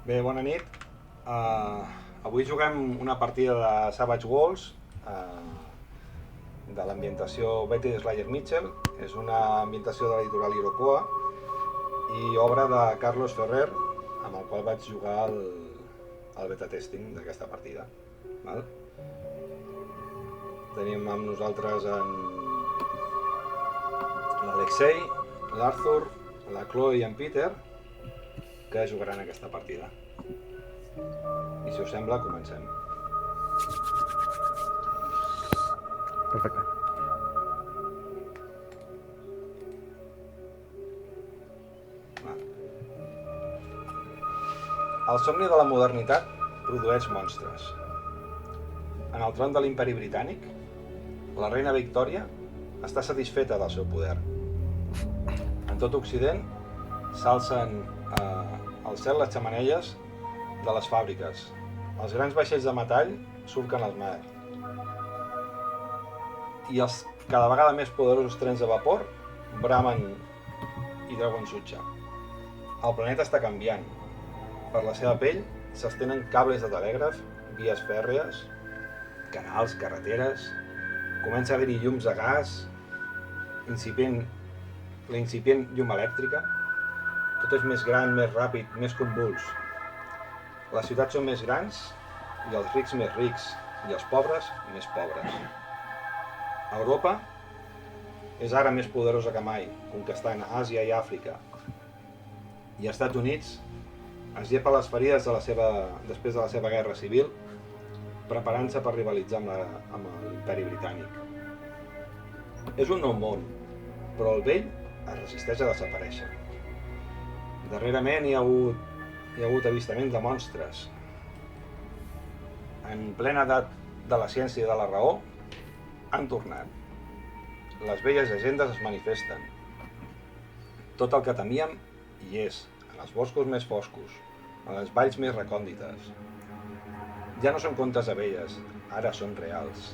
Bé, bona nit. Avui juguem una partida de Savage Worlds de l'ambientació Betty Slayer Mitchell. És una ambientació de l'editorial Iroquois i obra de Carlos Ferrer, amb el qual vaig jugar el beta testing d'aquesta partida. Val? Tenim amb nosaltres l'Alexei, l'Arthur, la Chloe i en Peter, que jugaran aquesta partida. I si us sembla, comencem. Perfecte. El somni de la modernitat produeix monstres. En el tron de l'Imperi Britànic, la reina Victòria està satisfeta del seu poder. En tot Occident s'alcen al cel les xemeneies de les fàbriques. Els grans vaixells de metall surquen al mar. I els cada vegada més poderosos trens de vapor bramen i treuen sutge. El planeta està canviant. Per la seva pell s'estenen cables de telègraf, vies fèrries, canals, carreteres. Comença a haver-hi llums a gas, la incipient llum elèctrica. Tot és més gran, més ràpid, més convuls. Les ciutats són més grans i els rics més rics i els pobres més pobres. Europa és ara més poderosa que mai, conquistant Àsia i Àfrica. I als Estats Units es llepa les ferides després de la seva guerra civil, preparant-se per rivalitzar amb l'Imperi Britànic. És un nou món, però el vell es resisteix a desaparèixer. Darrerament hi ha hagut avistaments de monstres. En plena edat de la ciència i de la raó, han tornat. Les velles llegendes es manifesten. Tot el que temíem hi és, en els boscos més foscos, en les valls més recòndites. Ja no són contes de velles, ara són reals.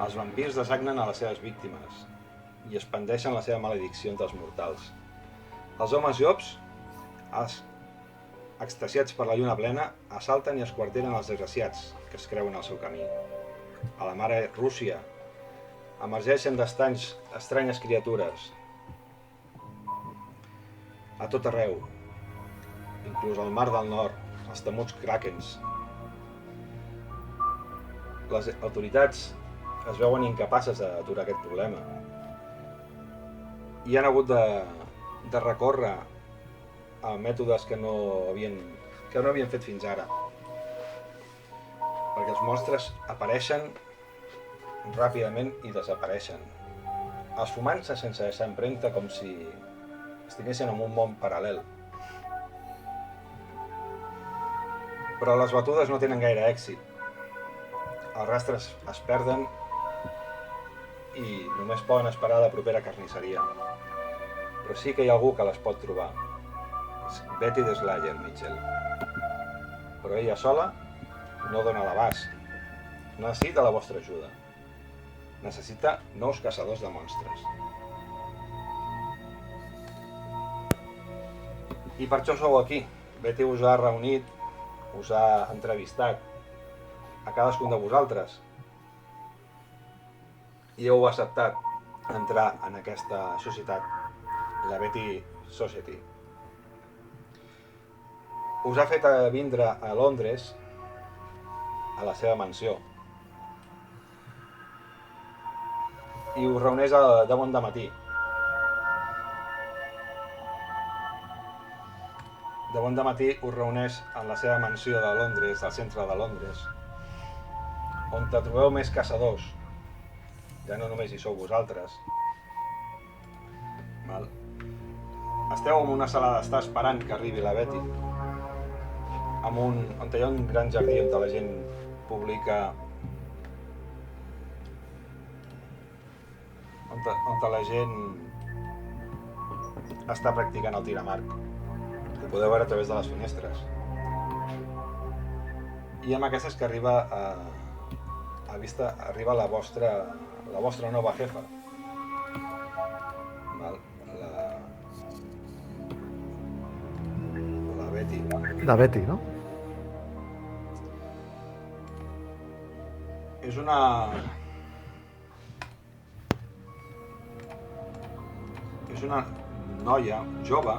Els vampirs desagnen a les seves víctimes i expandeixen la seva maledicció entre els mortals. Els homes llops, extasiats per la lluna plena, assalten i esquarteren els desgraciats que es creuen al seu camí. A la mare Rússia emergeixen d'estanys estranyes criatures. A tot arreu, inclús al mar del nord, els temuts kràkens. Les autoritats es veuen incapaces d'aturar aquest problema i han hagut de recórrer a mètodes que no havien fet fins ara, perquè els monstres apareixen ràpidament i desapareixen. Els fumants sense deixar empremta, com si estiguessin en un món paral·lel. Però les batudes no tenen gaire èxit. Els rastres es perden i només poden esperar la propera carnisseria. Però sí que hi ha algú que les pot trobar. És Betty Slayer Mitchell. Però ella sola no dona l'abast. Necessita la vostra ajuda. Necessita nous caçadors de monstres. I per això sou aquí. Betty us ha reunit, us ha entrevistat a cadascun de vosaltres i heu acceptat entrar en aquesta societat, la Betty Society. Us ha fet vindre a Londres, a la seva mansió, i us reuneix de bon dematí. De bon dematí us reuneix en la seva mansió de Londres, al centre de Londres, on trobeu més caçadors. Ja no només hi sou vosaltres. Val? Esteu en una sala d'estar esperant que arribi la Betty, on hi ha un gran jardí on la gent publica, on la gent està practicant el tir amb arc. Ho podeu veure a través de les finestres. I amb aquestes que arriba a vista arriba la vostra nova jefa. Val? La Betty. De Betty, no? És una... És una noia jove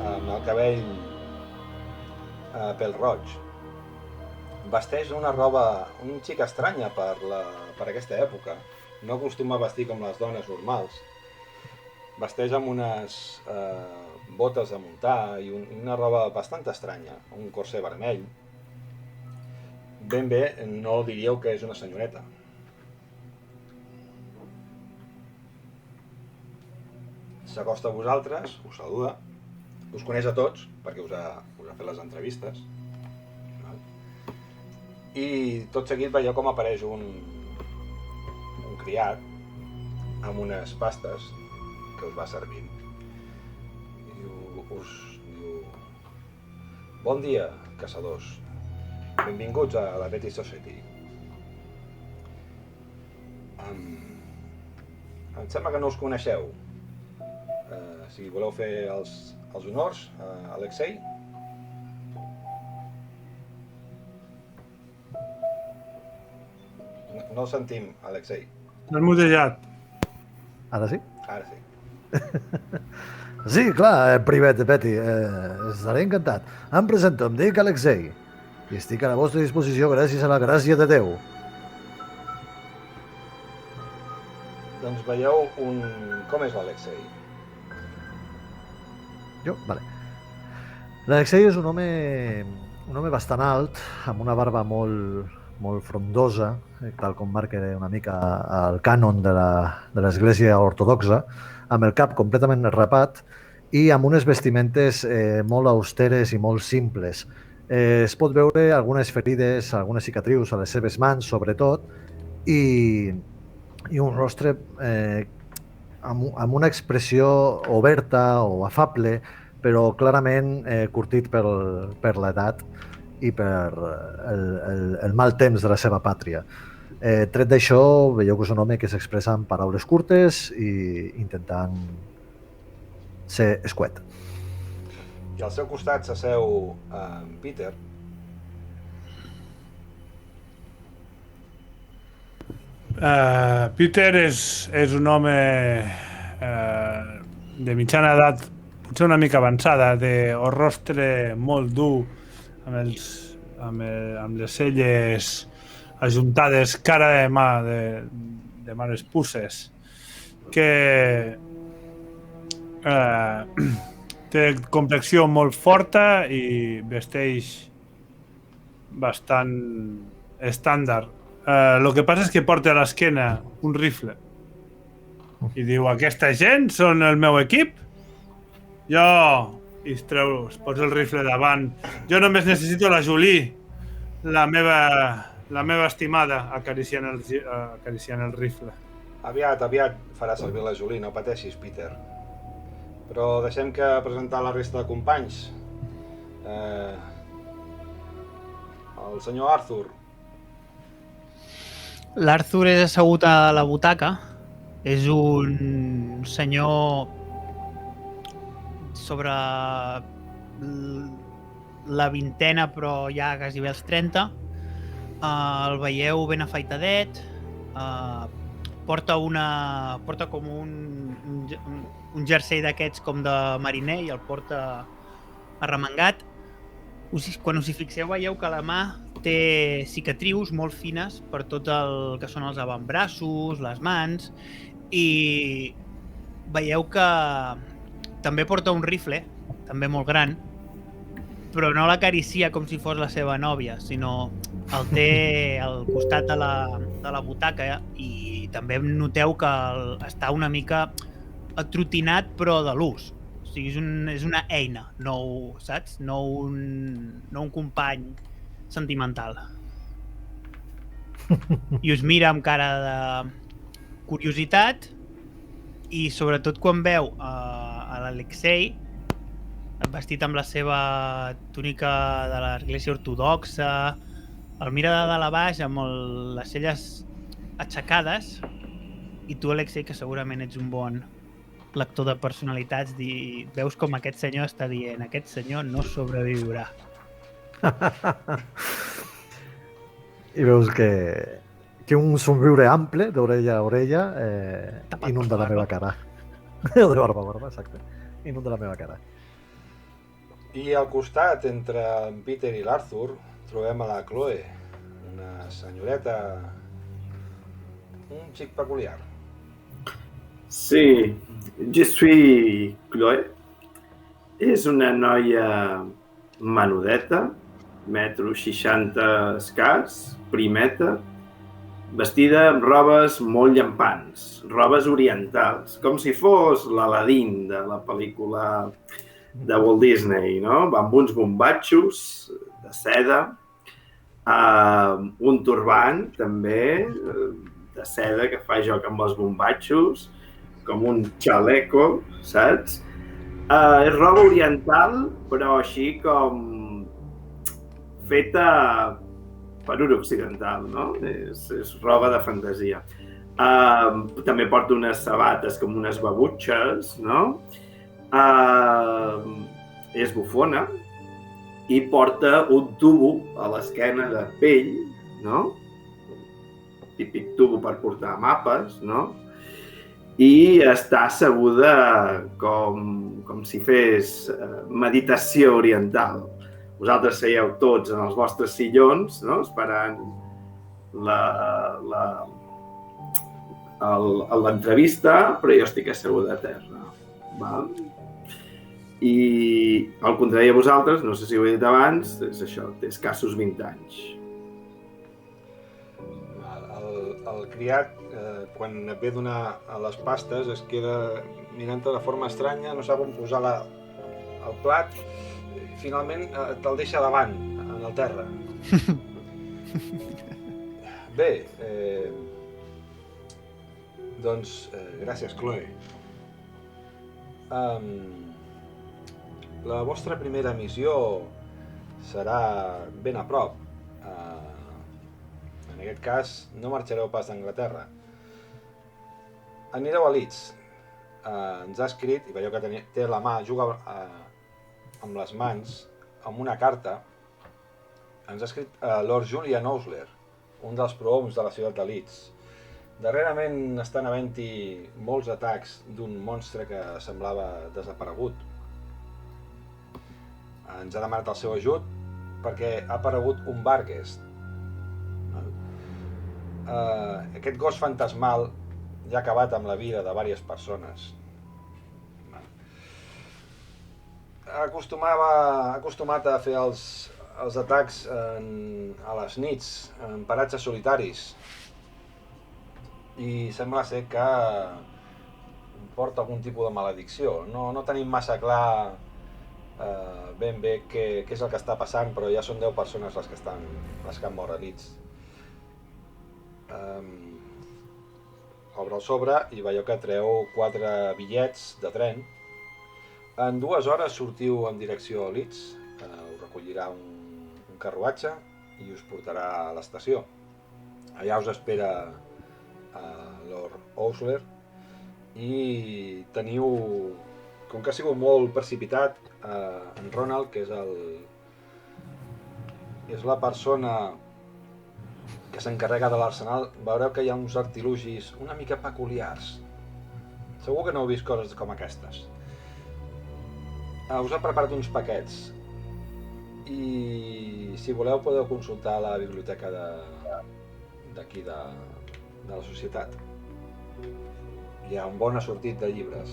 amb el cabell pèl roig. Vesteix una roba un xic estranya per aquesta època. No acostuma a vestir com les dones normals. Vesteix amb unes botes de muntar i una roba bastant estranya, un corset vermell. Ben bé, no diríeu que és una senyoreta. S'acosta a vosaltres, us saluda, us coneix a tots, perquè us ha fet les entrevistes. I tot seguit veieu com apareix un criat amb unes pastes que us va servint. I diu, bon dia, caçadors. Benvinguts a la Betty Society. Em sembla que no us coneixeu. Si voleu fer els honors, Alexei? No el sentim, Alexei. L'has mutejat. Ara sí? Ara sí. Sí, clar, privet, Betty. Estaré encantat. Em presento, em dic Alexei. I estic a la vostra disposició gràcies a la gràcia de Déu. Doncs veieu Com és l'Alexei? Jo? Vale. L'Alexei és un home bastant alt, amb una barba molt frondosa, tal com marca una mica el cànon de l'Església Ortodoxa, amb el cap completament rapat i amb unes vestimentes molt austeres i molt simples. Es pot veure algunes ferides, algunes cicatrius a les seves mans, sobretot, i un rostre amb una expressió oberta o afable, però clarament curtit per l'edat i per el mal temps de la seva pàtria. Tret d'això, veieu que és un home que s'expressa en paraules curtes i intentant ser escuet. I al seu costat s'asseu en Peter. Peter és un home de mitjana edat, potser una mica avançada, o rostre molt dur, amb les celles ajuntades, cara de mà, de males pusses, que té complexió molt forta i vesteix bastant estàndard. El que passa és que porta a l'esquena un rifle i diu, aquesta gent són el meu equip? Jo... I es posa el rifle davant. Jo només necessito la Julie, la meva estimada, acariciant el rifle. Aviat farà servir la Julie, no pateixis, Peter. Però deixem que presentar la resta de companys. El senyor Arthur. L'Arthur és assegut a la butaca. És un senyor sobre la vintena, però ja quasi bé als 30. El veieu ben afaitadet. Porta com un jersei d'aquests com de mariner i el porta arremangat. Quan us hi fixeu veieu que la mà té cicatrius molt fines per tot el que són els avantbraços, les mans, i veieu que també porta un rifle, també molt gran, però no l'acaricia com si fos la seva nòvia, sinó el té al costat de la butaca, i també noteu que està una mica atrotinat però de l'ús. O sigui, és una eina, saps? No un company sentimental. I us mira amb cara de curiositat, i sobretot quan veu a l'Alexei vestit amb la seva túnica de l'Església Ortodoxa, el mira de dalt a baix amb les celles aixecades, i tu, Alexei, que segurament ets un bon lector de personalitats, veus com aquest senyor està dient aquest senyor no sobreviurà. I veus que un somriure ample d'orella a orella Tapat inunda per la la meva cara. De barba a barba, exacte. Inunda la meva cara. I al costat, entre en Peter i l'Arthur, trobem a la Chloe, una senyoreta un xic peculiar. Sí, je suis Chloé. És una noia menudeta, 1,60 m escàs, primeta, vestida amb robes molt llampants, robes orientals, com si fos l'Aladín de la pel·lícula de Walt Disney, no? Va amb uns bombatxos de seda, un turbant també de seda que fa joc amb els bombatxos, com un xaleco, saps? És roba oriental, però així com feta per un occidental, no? És roba de fantasia. També porta unes sabates com unes babutxes, no? És bufona i porta un tubo a l'esquena de pell, no? Típic tubo per portar mapes, no? I està asseguda com si fes meditació oriental. Vosaltres seieu tots en els vostres sillons, no? Esperant l'entrevista, però jo estic asseguda a terra. Val? I al contrari de vosaltres, no sé si ho he dit abans, és això, té escassos 20 anys. El criat, quan et ve donar a les pastes, es queda mirant-te de forma estranya, no sap on posar el plat, i finalment te'l deixa davant, en el terra. Bé, doncs, gràcies, Chloe. La vostra primera missió serà ben a prop. En aquest cas, no marxareu pas d'Anglaterra. Anireu a Leeds. Ens ha escrit, i veieu que té la mà, juga amb les mans, amb una carta. Ens ha escrit Lord Julian Osler, un dels prohoms de la ciutat de Leeds. Darrerament estan havent-hi molts atacs d'un monstre que semblava desaparegut. Ens ha demanat el seu ajut perquè ha aparegut un Barghest. Aquest gos fantasmal ja ha acabat amb la vida de diverses persones. Ha acostumat a fer els atacs a les nits, en paratges solitaris. I sembla ser que porta algun tipus de maledicció. No tenim massa clar ben bé què és el que està passant, però ja són 10 persones les que han mort a Leeds. Obre el sobre i veieu que treu 4 bitllets de tren. En 2 hores sortiu en direcció a Leeds, us recollirà un carruatge i us portarà a l'estació. Allà us espera Lord Osler i teniu, com que ha sigut molt precipitat, en Ronald, que és la persona que s'encarrega de l'arsenal, veureu que hi ha uns artilugis una mica peculiars. Segur que no heu vist coses com aquestes. Us ha preparat uns paquets i si voleu podeu consultar la biblioteca d'aquí de la societat. Hi ha un bon assortit de llibres.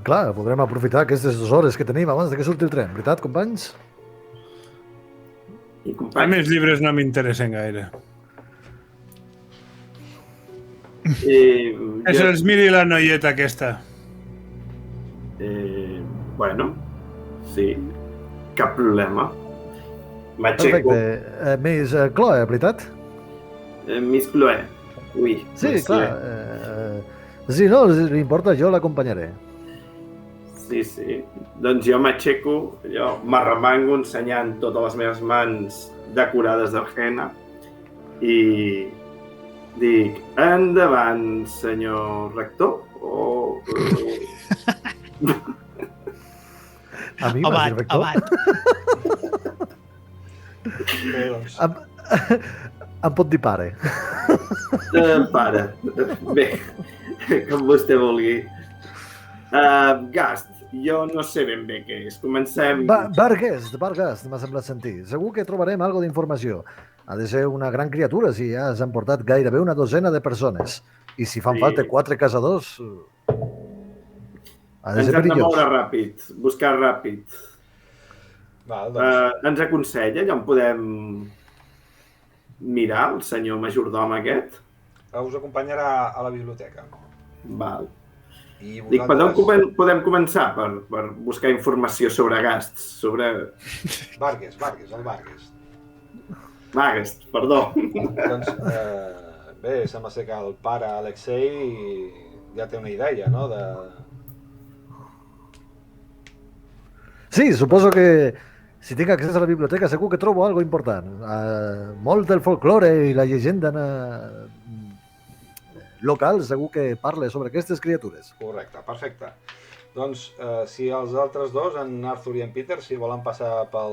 Clar, podrem aprofitar aquestes 2 hores que tenim abans que surti el tren, veritat, companys? A mi els llibres no m'interessen gaire. Que se'ls miri la noieta aquesta. Bueno, sí, cap problema. M'aixeco. Perfecte. Miss Chloe, veritat? Miss Chloe, ui. Sí, clar. Si no li importa, jo l'acompanyaré. Sí. Doncs jo m'aixeco, m'arremango ensenyant totes les meves mans decorades de henna i Dic, endavant, senyor rector, o... A mi m'has dit rector? Bé, doncs, Em pot dir pare. Pare, bé, com vostè vulgui. Gast, jo no sé ben bé què és. Comencem... Vargas, m'ha semblat sentir. Segur que trobarem algo d'informació. Ha de ser una gran criatura si ja s'han portat gairebé una dotzena de persones. I si fan Sí. falta 4 caçadors... Ha de Ens ser hem de perillós. moure ràpid, buscar ràpid. val, doncs, Ens aconsella, ja en podem mirar, el senyor majordom aquest? us acompanyarà a la biblioteca. Val. I Dic, per on podem començar per buscar informació sobre gasts, sobre... Vargas, el Vargas. Magast, perdó. Doncs, bé, sembla ser que el pare Alexei ja té una idea, no?, de... Sí, suposo que si tinc accés a la biblioteca segur que trobo algo important. Molt del folklore i la llegenda local segur que parla sobre aquestes criatures. Correcte, perfecte. Doncs, si els altres dos, en Arthur i en Peter, si volen passar per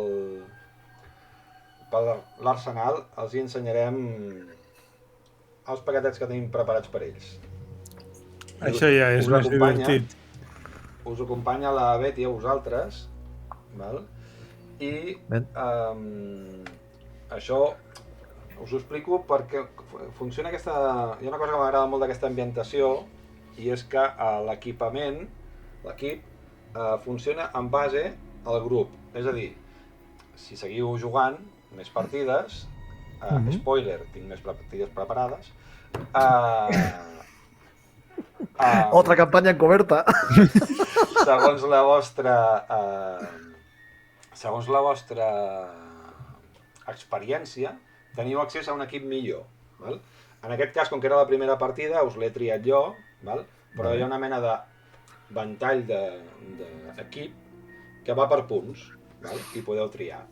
l'arsenal, els hi ensenyarem els paquetets que tenim preparats per ells. Això ja és Us més acompanya- divertit. Us acompanya la Betty a vosaltres, val? I Ben. això us ho explico perquè funciona aquesta... Hi ha una cosa que m'agrada molt d'aquesta ambientació i és que l'equipament, l'equip, funciona en base al grup. És a dir, si seguiu jugant més partides, spoiler, tinc més partides preparades, Otra campanya encoberta. segons la vostra experiència, teniu accés a un equip millor. Val? En aquest cas, com que era la primera partida, us l'he triat jo, val? Però hi ha una mena de ventall d'equip que va per punts, val? I podeu triar.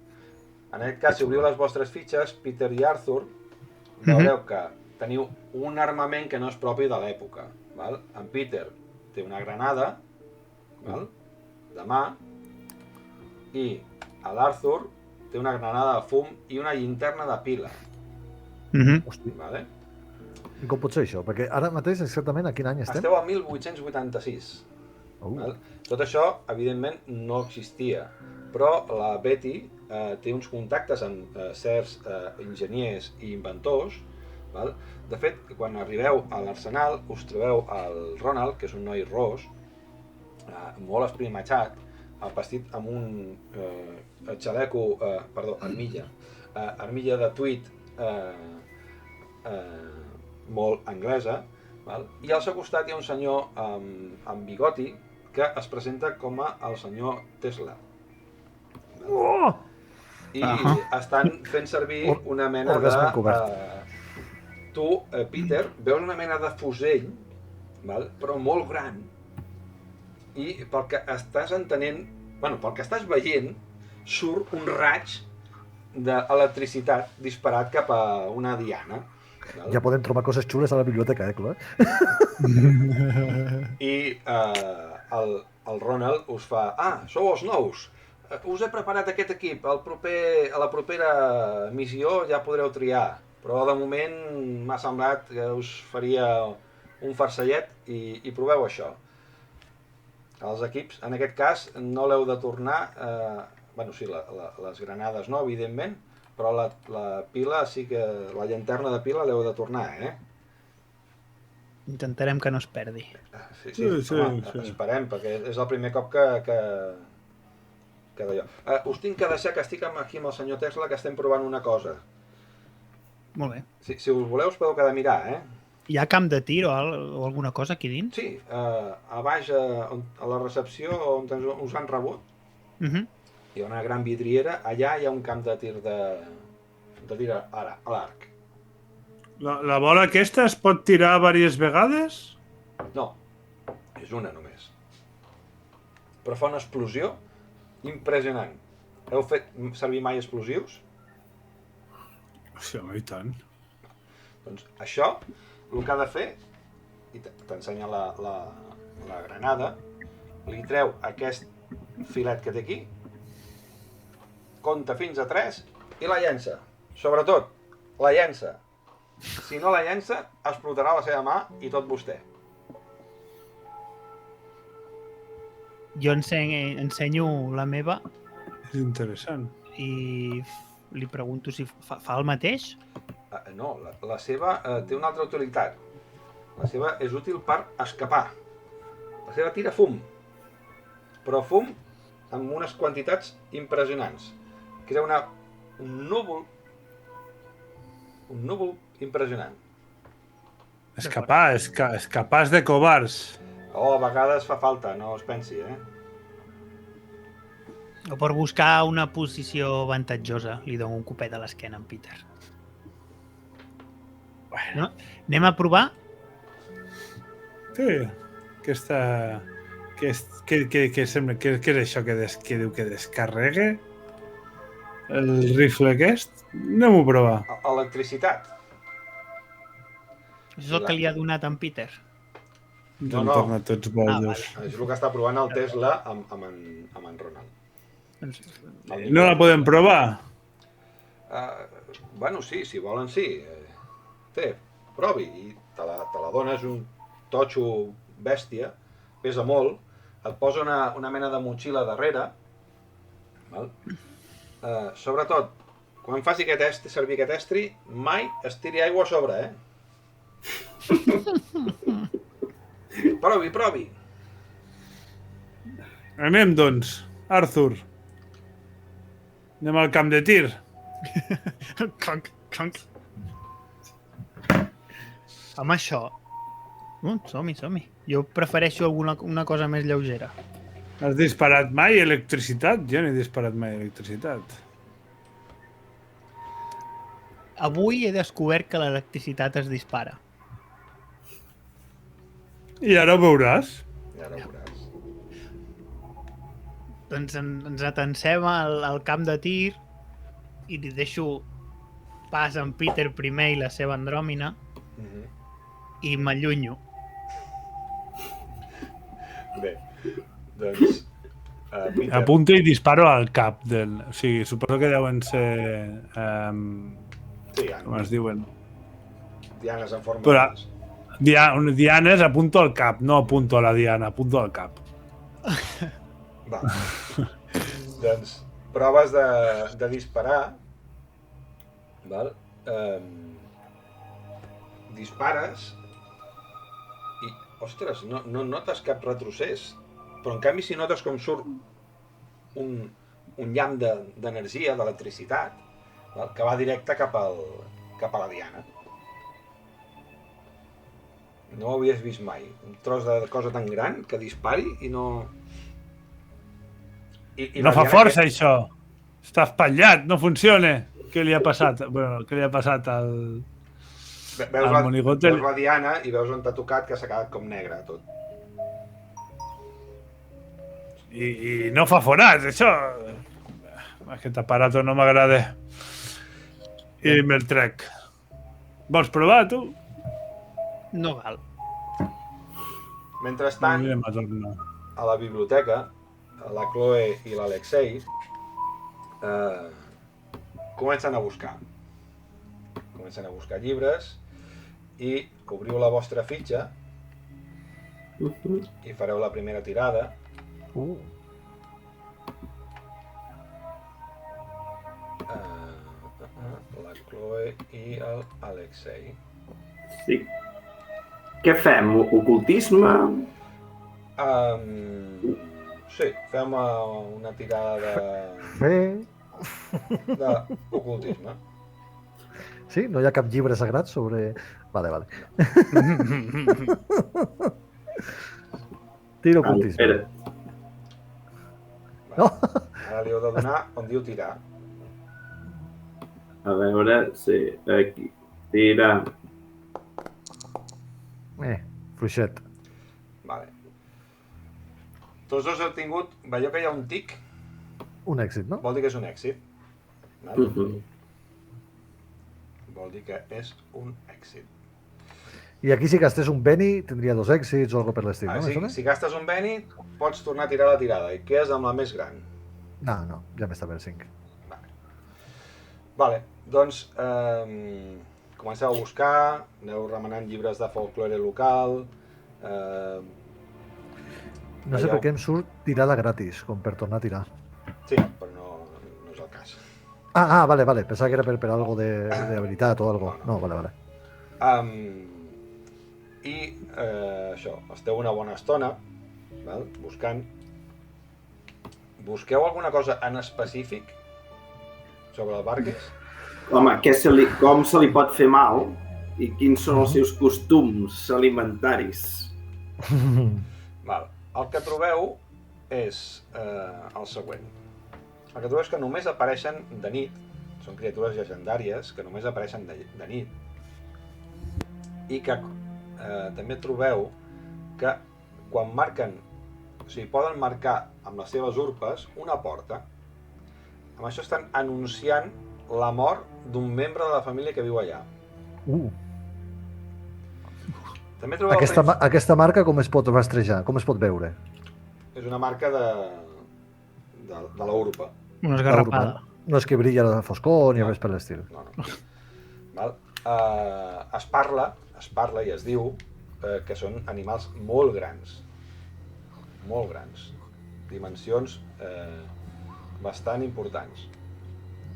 En aquest cas, si obriu les vostres fitxes, Peter i Arthur, veureu que teniu un armament que no és propi de l'època. Val? En Peter té una granada, val? De mà, i l'Arthur té una granada de fum i una llinterna de pila. Hosti, Vale? i com pot ser això? Perquè ara mateix exactament a quin any estem? Esteu al 1886. Val? Tot això, evidentment, no existia, però la Betty té uns contactes amb certs enginyers i inventors. Val? De fet, quan arribeu a l'arsenal, us trobeu el Ronald, que és un noi ros, molt esprimatxat, vestit amb un xaleco, armilla de tweed molt anglesa, val? I al seu costat hi ha un senyor amb bigoti que es presenta com el senyor Tesla. Oh! I estan fent servir una mena orgasme de... encobert. Tu, Peter, veus una mena de fusell, val? Però molt gran, i pel que estàs entenent, pel que estàs veient, surt un raig d'electricitat disparat cap a una diana. Val? Ja podem trobar coses xules a la biblioteca, clar. I el Ronald us fa: sou els nous, us he preparat aquest equip, a la propera missió ja podreu triar, però de moment m'ha semblat que us faria un farcellet i proveu això. Els equips, en aquest cas, no l'heu de tornar, sí, les granades no, evidentment, però la pila sí que, la llanterna de pila l'heu de tornar, Intentarem que no es perdi. Sí. Esperem, perquè és el primer cop que d'allò. Us tinc que deixar que estic aquí amb el senyor Tesla, que estem provant una cosa. Molt bé. Si us voleu, us podeu quedar a mirar, Hi ha camp de tir o alguna cosa aquí dins? Sí, a baix, a la recepció on us han rebut, hi ha una gran vidriera, allà hi ha un camp de tir a l'arc. La bola aquesta es pot tirar diverses vegades? No, és una només. Però fa una explosió impressionant. Heu fet servir mai explosius? Sí, home, i tant. Doncs això, el que ha de fer, i t'ensenya la granada, li treu aquest filet que té aquí, compta fins a 3 i la llença. Sobretot, la llença. Si no la llença, explotarà la seva mà i tot vostè. Jo ensenyo la meva És interessant. i li pregunto si fa el mateix. No, la seva té una altra utilitat. La seva és útil per escapar. La seva tira fum. Però fum amb unes quantitats impressionants. Crea un núvol impressionant. Escapar, escapar de covards. Oh, a vegades fa falta, no es pensi, O per buscar una posició avantatjosa li dono un copet a l'esquena a en Peter. Bueno. No? Anem a provar? Sí, aquesta... Què sembla? Què és això que diu que descarregue? El rifle aquest? Anem-ho a provar. Electricitat. Això és el que li ha donat en Peter. Ens No, han no. tornat tots bojos. És el que està provant el Tesla amb en Ronald. No la podem provar? Bueno, sí, si volen sí. Té, provi. I te la dones un totxo bèstia, pesa molt, et posa una mena de motxilla darrere, val? Sobretot, quan faci servir aquest estri, mai es tiri aigua a sobre, Provi. Anem, doncs. Arthur. Anem al camp de tir. Clonc, clonc. Amb això... som-hi. Jo prefereixo una cosa més lleugera. Has disparat mai electricitat? Jo no he disparat mai electricitat. Avui he descobert que l'electricitat es dispara. I ara ho veuràs. Ja ho veuràs. Doncs ens atansem al camp de tir i li deixo pas en Peter primer i la seva andròmina i m'allunyo. Bé, doncs... Peter, Apunto i disparo al cap del... O sigui, suposo que deuen ser... sí, com es diuen? dianes en forma Però- de... Dianes, apunto al cap. No apunto a la diana, apunto al cap. Va. Doncs proves de disparar, val? Dispares i, ostres, no notes cap retrocés, però en canvi si notes com surt un llamp d'energia, d'electricitat, val? Que va directe cap a la diana. No ho havies vist mai. Un tros de cosa tan gran que dispari i no... I No la fa diana força, això. Està espatllat, no funciona. Què li ha passat? Bueno, què li ha passat al... Veus al monigote? veus la diana i veus on t'ha tocat que s'ha quedat com negre tot. I no fa forats, això. Aquest aparato no m'agrada. I me'l trec. Vols provar, tu? No val. Mentrestant, Anem a tornar. a la biblioteca, la Chloe i l'Alexei comencen a buscar. Comencen a buscar llibres i obriu la vostra fitxa i fareu la primera tirada. La Chloe i l'Alexei. Sí. Què fem? Ocultisme? Sí, fem una tirada d'ocultisme. Sí? No hi ha cap llibre sagrat sobre... Vale. Tiro ocultisme. Espera. No? Ara li heu de donar on diu tirar. A veure, sí, aquí. Tira. Fluixet. Vale. Tots dos heu tingut... Veieu que hi ha un tic? Un èxit, no? Vol dir que és un èxit. Vale? vol dir que és un èxit. I aquí si gastés un Benny tindria 2 èxits o alguna per l'estil, no? Si gastes un Benny, pots tornar a tirar la tirada i quedes amb la més gran. No, ja m'està per 5. Vale, doncs comenceu a buscar, aneu remenant llibres de folklore local. No sé per què em surt tirada gratis, com per tornar a tirar. Sí, però no és el cas. Vale, pensava que era per algo de habilitat o algo. No, vale. I això, esteu una bona estona, val? Buscant. Busqueu alguna cosa en específic sobre el Vargas? Home, com se li pot fer mal i quins són els seus costums alimentaris? Val. El que trobeu és el següent. El que trobeu és que només apareixen de nit, són criatures llegendàries que només apareixen de nit, i que també trobeu que quan marquen, o sigui, poden marcar amb les seves urpes una porta. Amb això estan anunciant la mort d'un membre de la família que viu allà. També trobeu Aquesta marca com es pot rastrejar? Com es pot veure? És una marca de la urpa. Una esgarrapada. No és que brilla la foscor ni res per l'estil. No. Val? Es parla i es diu que són animals molt grans. Molt grans. Dimensions bastant importants.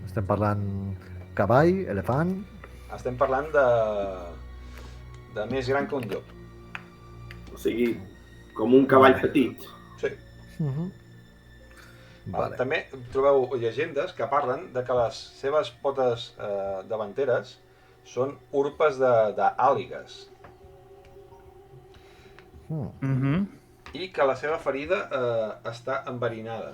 Estem parlant cavall, elefant... Estem parlant de més gran que un llop. O sigui, com un cavall petit. Sí. Vale. També trobeu llegendes que parlen de que les seves potes davanteres són urpes d'àligues. I que la seva ferida està enverinada.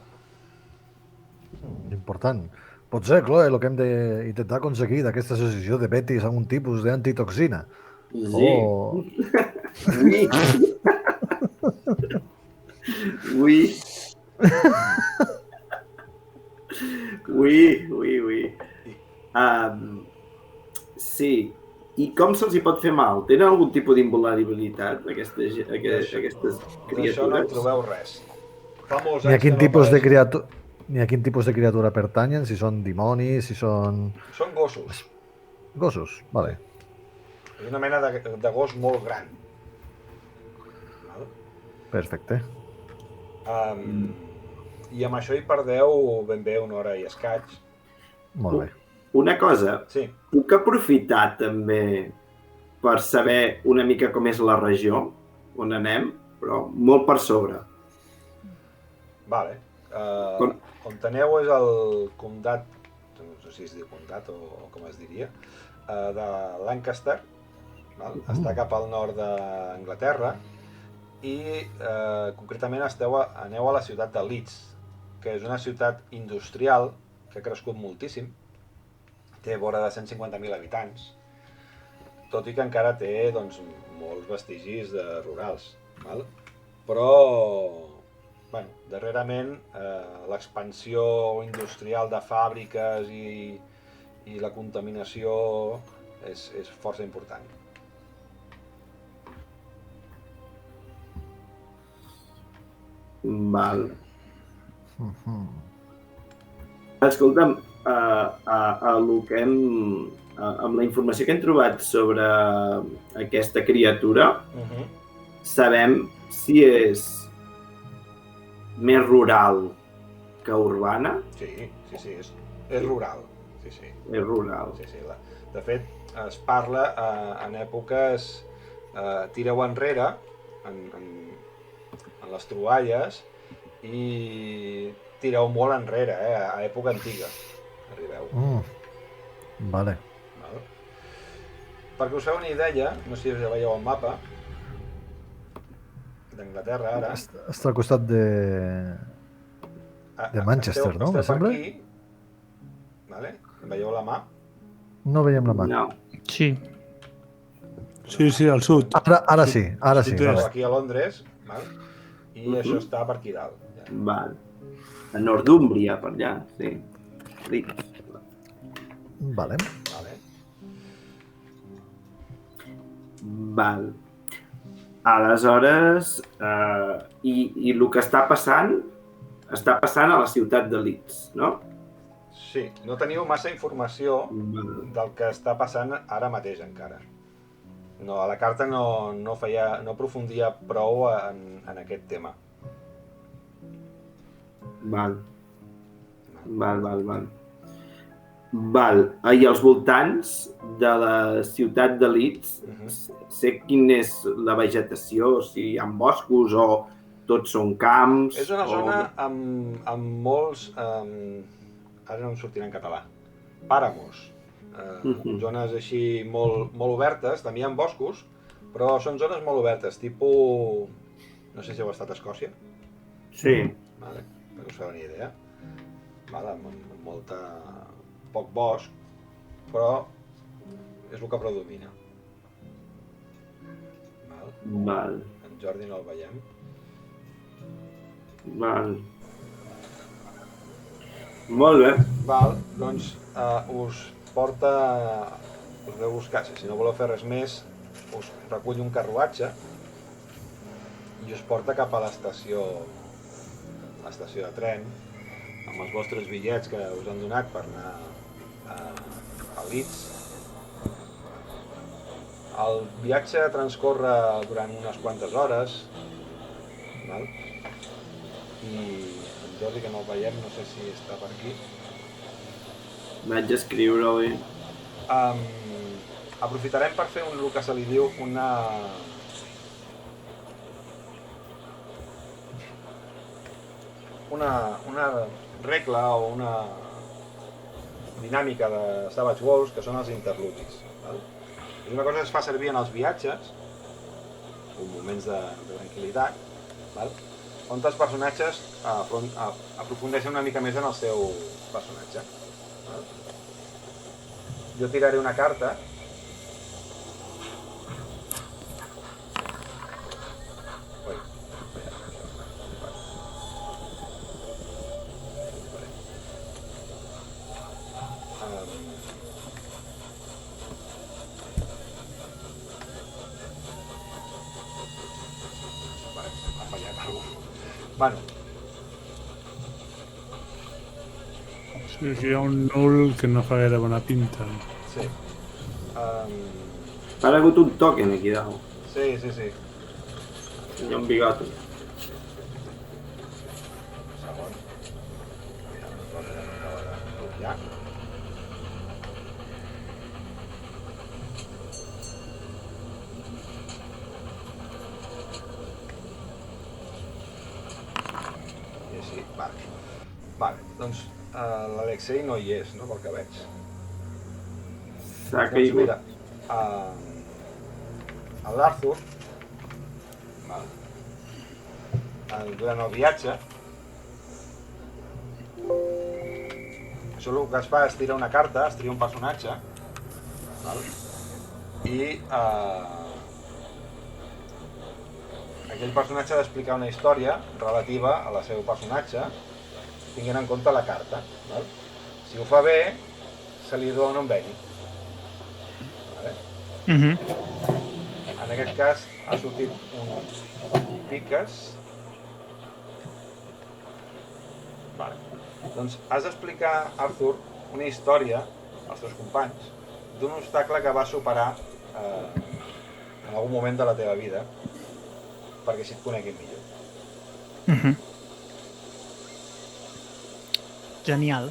Important. Potser, Chloe, el que hem d'intentar aconseguir d'aquesta associació de betis a un tipus d'antitoxina. Sí. Ui. Sí. I com se'ls hi pot fer mal? Tenen algun tipus d'invulnerabilitat, aquestes criatures? D'això no en trobeu res. Fa molts Ni a anys quin que tipus de criatura pertanyen, si són dimonis, si són... Són gossos. Gossos, vale. És una mena de gos molt gran. Val? Perfecte. I amb això hi perdeu ben bé una hora i escaig. Molt bé. Una cosa, Sí. puc aprofitar també per saber una mica com és la regió on anem, però molt per sobre. Vale. On aneu és el comtat, no sé si es diu comtat o com es diria, de Lancaster. Val? Està cap al nord d'Anglaterra i concretament aneu a la ciutat de Leeds, que és una ciutat industrial que ha crescut moltíssim. Té vora de 150.000 habitants, tot i que encara té doncs, molts vestigis rurals. Val? Però darrerament l'expansió industrial de fàbriques i la contaminació és força important. Val. Escolta'm, amb la informació que hem trobat sobre aquesta criatura, sabem si és més rural que urbana? Sí, és rural. Sí. És rural. Sí. De fet, es parla en èpoques... tireu enrere, en les troballes, i tireu molt enrere, a època antiga. Arribeu. Vale. Val? Perquè us feu una idea, no sé si ja veieu el mapa d'Anglaterra ara. Està al costat de Manchester, no? Esteu per aquí, vale? Veieu la mà? No veiem la mà. No. Sí. Sí, al sud. Ara sí. Sud-est. Aquí a Londres, val? I això està per aquí dalt. Ja. Val. A Northúmbria, per allà, sí. Ric. Vale. Val. Aleshores, i el que està passant a la ciutat de Leeds, no? Sí, no teniu massa informació del que està passant ara mateix encara. No, a la carta no aprofundia prou en aquest tema. Val. I als voltants de la ciutat de Leeds, sé quina és la vegetació, si hi ha boscos o tots són camps... És una zona amb molts... ara no em sortirà en català. Pàramos. Zones així molt obertes, també hi ha boscos, però són zones molt obertes, tipus... No sé si heu estat a Escòcia. Sí. Vale, per us fer una idea. Vale, amb molta... poc bosc, però és el que predomina. Val. En Jordi no el veiem. Val. Molt bé. Val, doncs us porta... us veu buscar, si no voleu fer res més, us recull un carruatge i us porta cap a l'estació de tren, amb els vostres bitllets que us han donat per anar a Leeds. El viatge transcorre durant unes quantes hores, val? I en Jordi, que no el veiem, no sé si està per aquí. Vaig escriure-ho. Aprofitarem per fer el que se li diu una regla o una dinàmica de Savage Worlds, que són els interludis. Val? És una cosa que es fa servir en els viatges, en moments de tranquil·litat, val? On els personatges aprofundeixen una mica més en el seu personatge. Val? Jo tiraré una carta. Bueno. Sí, que hi ha un nul que no fa gaire bona pinta. Sí. Ha hagut un token aquí dalt. Sí. Hi ha un bigote. Segon. Mira, una cosa que m'acaba de bloquejar. I així, vale, doncs l'Alexei no hi és, no, pel que veig. S'ha Doncs caigut. mira, l'Arthur, durant el viatge, això el que es fa és tirar una carta, es tria un personatge, val? I aquell personatge ha d'explicar una història relativa a la seu personatge, tinguent en compte la carta. Val? Si ho fa bé, se li dona un beni. Vale? En aquest cas ha sortit un piques. Vale. Doncs has d'explicar, Arthur, una història als teus companys d'un obstacle que vas superar en algun moment de la teva vida perquè així et coneguin millor. Genial.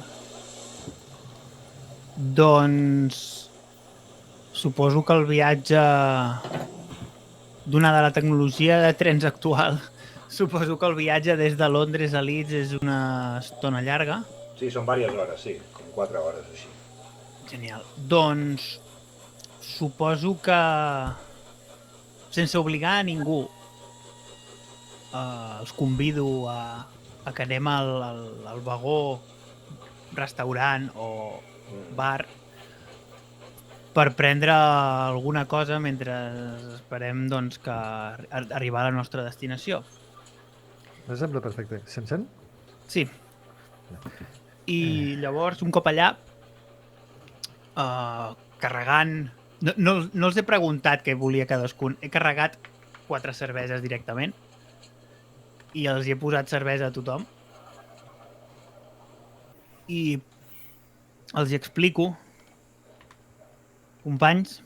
Doncs suposo que el viatge donada la tecnologia de trens actual, suposo que el viatge des de Londres a Leeds és una estona llarga. Sí, són diverses hores, sí, com 4 hores o així. Genial. Doncs suposo que sense obligar a ningú els convido a que anem al vagó, restaurant o bar per prendre alguna cosa mentre esperem doncs, que arribar a la nostra destinació. Un exemple perfecte. Se'm sent? Sí. I llavors, un cop allà, carregant No els he preguntat què volia cadascun. He carregat 4 cerveses directament i els hi he posat cervesa a tothom. I els hi explico, companys,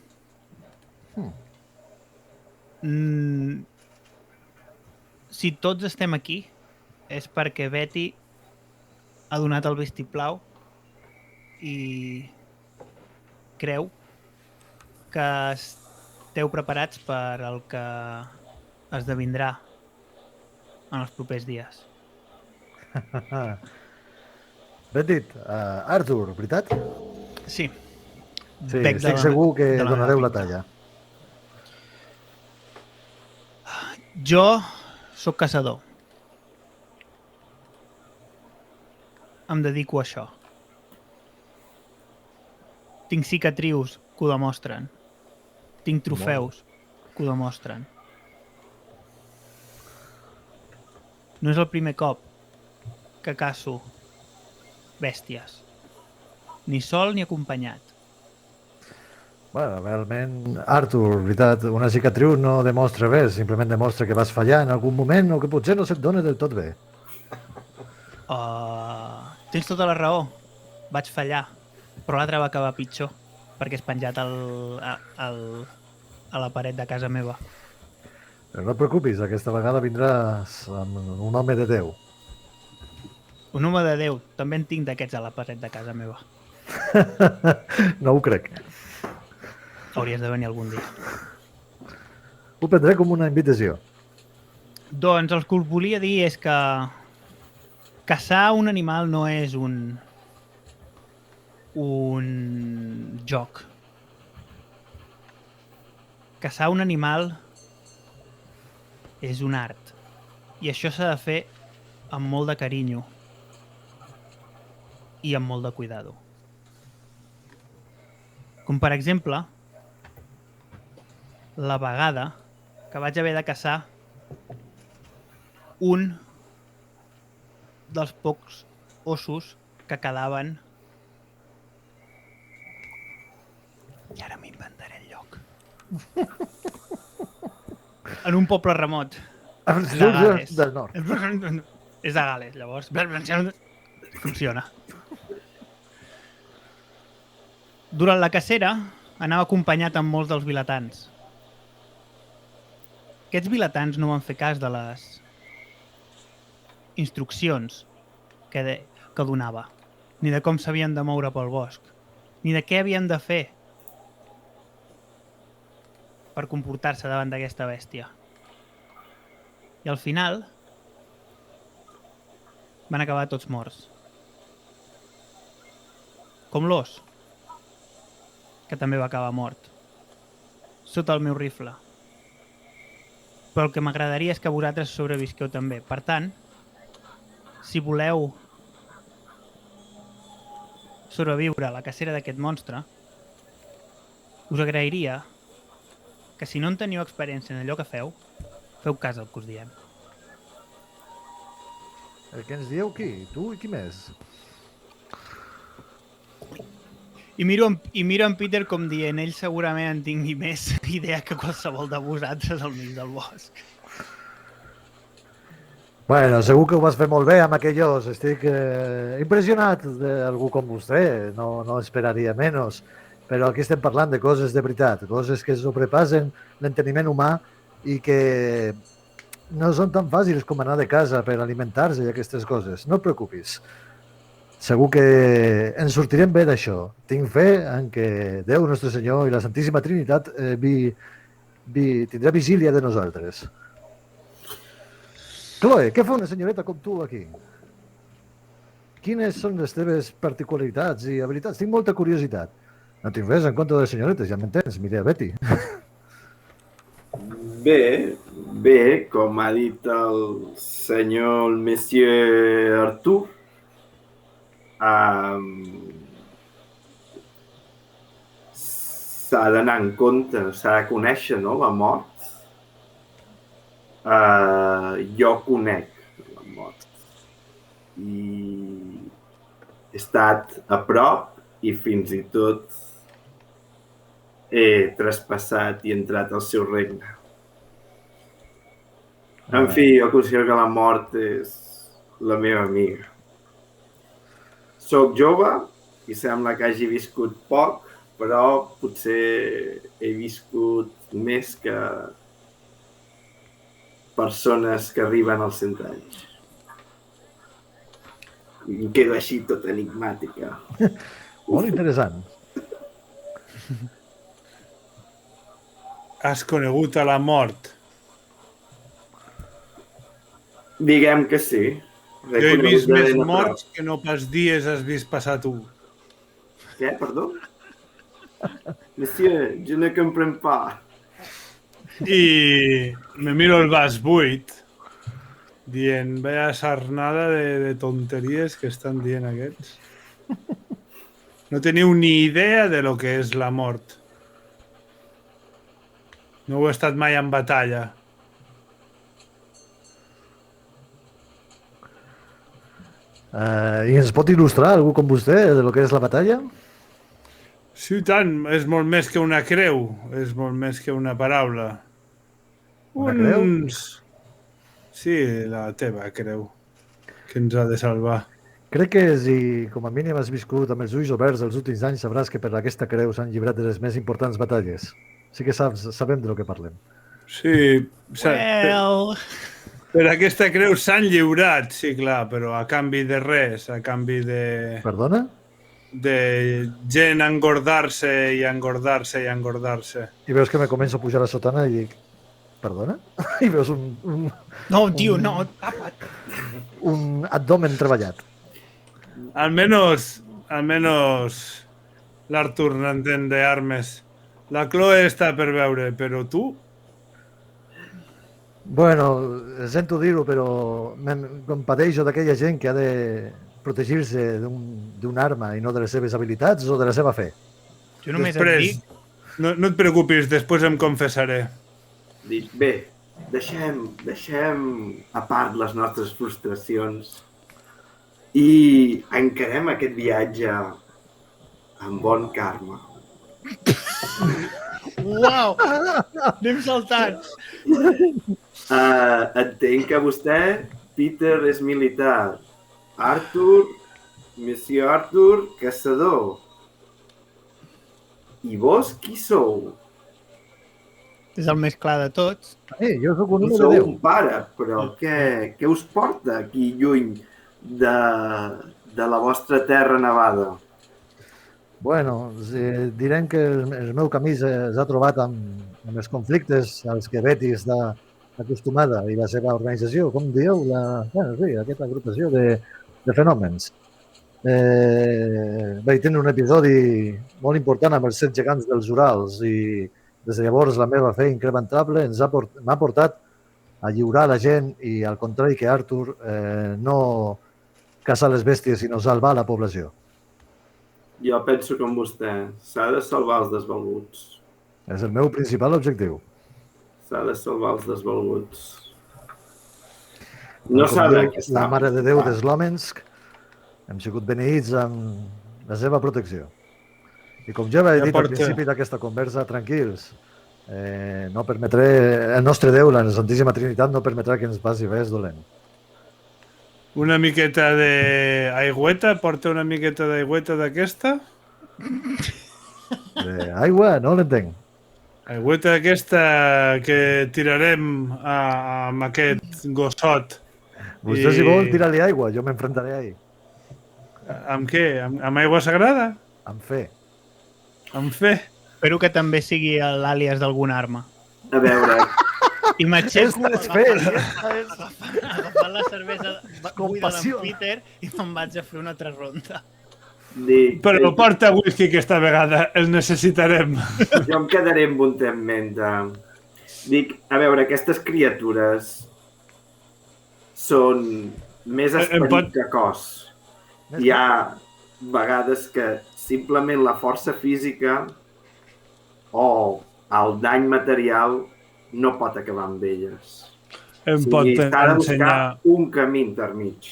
si tots estem aquí és perquè Betty ha donat el vistiplau i creu que esteu preparats per al que esdevindrà en els propers dies. Ben dit, Arthur, veritat? Sí. Sí, Bec de estic la- segur que de la meva donareu la pinta. talla. Jo sóc caçador. Em dedico a això. Tinc cicatrius que ho demostren. Tinc trofeus que ho demostren. No és el primer cop que caço bèsties. Ni sol ni acompanyat. Bueno, realment, Arthur, veritat, una cicatriu no demostra res, simplement demostra que vas fallar en algun moment o que potser no se't dona del tot bé. Tens tota la raó. Vaig fallar. Però l'altre va acabar pitjor perquè és penjat a la paret de casa meva. Però no et preocupis, aquesta vegada vindràs amb un home de Déu. Un home de Déu. També en tinc d'aquests a la paret de casa meva. No ho crec. Hauries de venir algun dia. Ho prendré com una invitació. Doncs el que us volia dir és que caçar un animal no és un joc. Caçar un animal és un art. I això s'ha de fer amb molt de carinyo i amb molt de cuidado. Com per exemple, la vegada que vaig haver de caçar un dels pocs ossos que quedaven. I ara m'inventaré el lloc. En un poble remot. De Gales. Del nord. És de Gales, llavors. Funciona. Durant la cacera anava acompanyat amb molts dels vilatans. Aquests vilatans no van fer cas de les instruccions que donava, ni de com s'havien de moure pel bosc, ni de què havien de fer per comportar-se davant d'aquesta bèstia. I al final van acabar tots morts. Com l'ós, que també va acabar mort, sota el meu rifle. Però el que m'agradaria és que vosaltres sobrevisqueu també. Per tant, si voleu sobreviure a la cacera d'aquest monstre, us agrairia que si no en teniu experiència en allò que feu cas del que us diem. El que ens dieu qui? Tu i qui més? I miro en Peter com dient, ell segurament en tingui més idea que qualsevol de vosaltres al mig del bosc. Bueno, segur que ho vas fer molt bé amb aquells. Estic impressionat d'algú com vostè. No esperaria menys. Però aquí estem parlant de coses de veritat, coses que sobrepassen l'enteniment humà i que no són tan fàcils com anar de casa per alimentar-se i aquestes coses. No et preocupis. Segur que ens sortirem bé d'això. Tinc fe en que Déu, Nostre Senyor i la Santíssima Trinitat tindrà vigília de nosaltres. Chloe, què fa una senyoreta com tu aquí? Quines són les teves particularitats i habilitats? Tinc molta curiositat. No tinc res en contra de les senyoretes, ja m'entens, mira Betty. Bé, com ha dit el senyor Monsieur Arthur, s'ha d'anar en compte, s'ha de conèixer, no?, la mort. Jo conec la mort i he estat a prop i fins i tot he traspassat i entrat al seu regne. En fi, jo considero que la mort és la meva amiga. Soc jove i sembla que hagi viscut poc, però potser he viscut més que persones que arriben als 100 anys. I em quedo així tot enigmàtica. Molt interessant. Has conegut a la mort. Diguem que sí. Jo he vist més morts que no pas dies has vist passar tu. Què, perdó? Monsieur, je ne comprends pas. I me miro el vas buit dient, vaya sarnada de tonteries que estan dient aquests. No teniu ni idea de lo que és la mort. No heu estat mai en batalla. I ens pot il·lustrar algú com vostè de lo que és la batalla? Sí, tant, és molt més que una creu, és molt més que una paraula. Una creu? Sí, la teva creu, que ens ha de salvar. Crec que si com a mínim has viscut amb els ulls oberts els últims anys sabràs que per aquesta creu s'han llibrat de les més importants batalles. Sí que sabem de lo que parlem. Sí, Well... per aquesta creu s'han lliurat, sí, clar, però a canvi de res, a canvi de... Perdona? De gent engordar-se i engordar-se i engordar-se. I veus que me començo a pujar a la sotana i dic, perdona? I veus un No, tio, no, tapa't. abdomen treballat. Almenos l'Artur n'entén d'armes. La Chloe està per veure, però tu? Bueno, sento dir-ho, però compadeixo d'aquella gent que ha de protegir-se d'un arma i no de les seves habilitats o de la seva fe. Jo només Després, et dic... no et preocupis, després em confessaré. Dic, bé, deixem a part les nostres frustracions i encarem aquest viatge amb bon karma. Uau! Anem saltant. Entenc que vostè, Peter, és militar. Arthur, Monsieur Arthur, caçador. I vos qui sou? És el més clar de tots. Jo sóc un home de Sou Déu. un pare, però què us porta aquí lluny de la vostra terra nevada? Bueno, direm que el meu camí s'ha trobat amb els conflictes als que Betty està acostumada i la seva organització, com dieu, aquesta agrupació de fenòmens. Vaig tenir un episodi molt important amb els 7 gegants dels Urals i des de llavors la meva fe incrementable m'ha portat a lliurar la gent i, al contrari que Arthur, no caçar les bèsties, sinó salvar la població. Jo penso com vostè, s'ha de salvar els desvalguts. És el meu principal objectiu. S'ha de salvar els desvalguts. No s'ha Com de... diu la Mare de Déu dels Lòmensk, hem sigut beneïts amb la seva protecció. I com ja vaig dir al principi d'aquesta conversa, tranquils, no permetré, el nostre Déu, la Santíssima Trinitat, no permetrà que ens passi res dolent. Una miqueta d'aigüeta? Porta una miqueta d'aigüeta d'aquesta? Aigua? No l'entenc. Aigüeta aquesta que tirarem amb aquest gossot. Vostè, si vol, tira-li aigua, jo m'enfrontaré a ell. Amb què? Amb aigua sagrada? Amb fe. Amb fe? Espero que també sigui l'àlies d'alguna arma. A veure... I m'aixeco agafant la cervesa buida d'en Peter i me'n vaig a fer una altra ronda. Però porta whisky aquesta vegada, el necessitarem. Jo em quedaré amb un té en mente. Dic, a veure, aquestes criatures són més esperit que cos. Hi ha vegades que simplement la força física o el dany material no pot acabar amb elles. S'ha de buscar un camí intermig.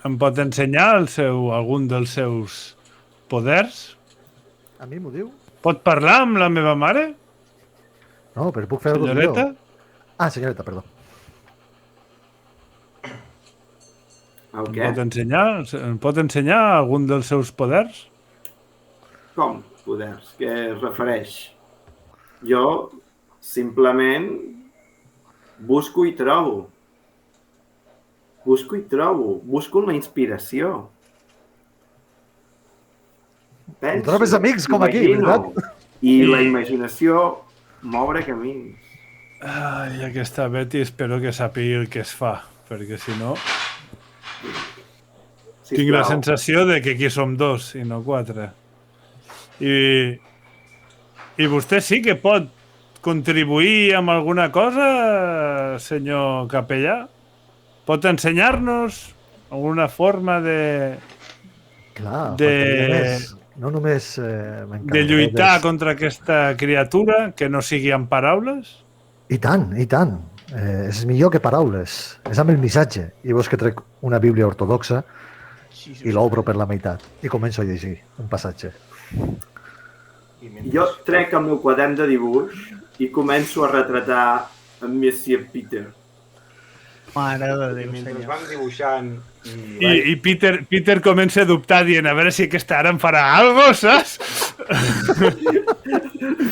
Em pot ensenyar algun dels seus poders? A mi m'ho diu? Pot parlar amb la meva mare? No, però puc fer alguna Senyoreta? cosa. Ah, senyoreta, perdó. El Em què? pot ensenyar algun dels seus poders? Com poders? Què es refereix? Jo simplement busco i trobo. Busco la inspiració. Penso, trobes amics com aquí, imagino, veritat? I la imaginació m'obre camins. Ai, aquesta Betty espero que sàpigui el que es fa, perquè si no... Tinc la sensació de que aquí som 2 i no 4. I vostè sí que pot contribuir amb alguna cosa, senyor capellà? Pot ensenyar-nos alguna forma de Clar, De- no només de lluitar contra aquesta criatura que no sigui amb paraules? I tant, i tant. És millor que paraules. És amb el missatge. I veus que trec una bíblia ortodoxa i l'obro per la meitat. I començo a llegir un passatge. I mentre, Jo trec el meu quadern de dibuix i començo a retratar en Monsieur Peter. Mare de i Déu, mentre senyor. van dibuixant I Peter comença a dubtar dient a veure si aquesta ara em farà alguna cosa, saps?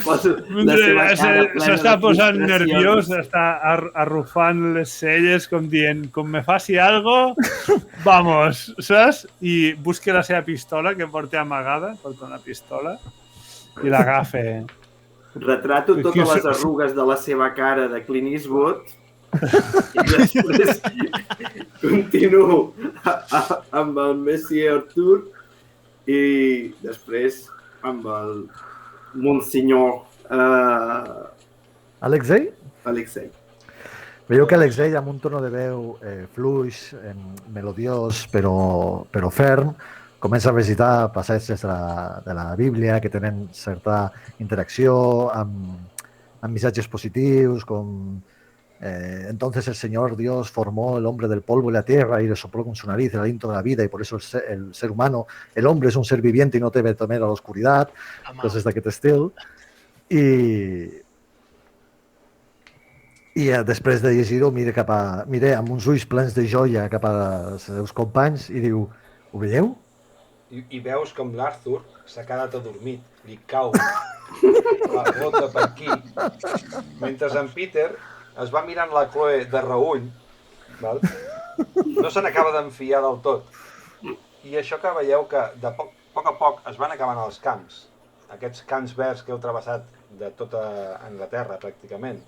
Poso la seva cara plena S'està de posant frustracions. nerviós, està arrufant les celles com dient, com me faci algo, vamos, saps? I busca la seva pistola que porta amagada, porta una pistola, i l'agafa. Retrato Que totes les això- arrugues de la seva cara de Clint Eastwood i després continuo amb el Messi Artur i després amb el Monsenyor Alexei? Alexei. Veieu que Alexei, amb un tono de veu fluix, melodiós, però ferm, comença a recitar passatges de la Bíblia que tenen certa interacció amb missatges positius, com entonces el Señor Dios formó el hombre del polvo y la tierra y le sopló con su nariz el aliento de la vida y por eso el ser humano, el hombre es un ser viviente y no debe temer a la oscuridad, coses d'aquest estil. I després de llegir-ho mira amb uns ulls plens de joia cap als seus companys i diu, ho veieu? I veus com l'Arthur s'ha quedat adormit, li cau la gota per aquí, mentre en Peter es va mirant la Chloe de reull, val? No se n'acaba d'enfiar del tot. I això que veieu que de poc a poc es van acabant els camps, aquests camps verds que heu travessat de tota Anglaterra pràcticament,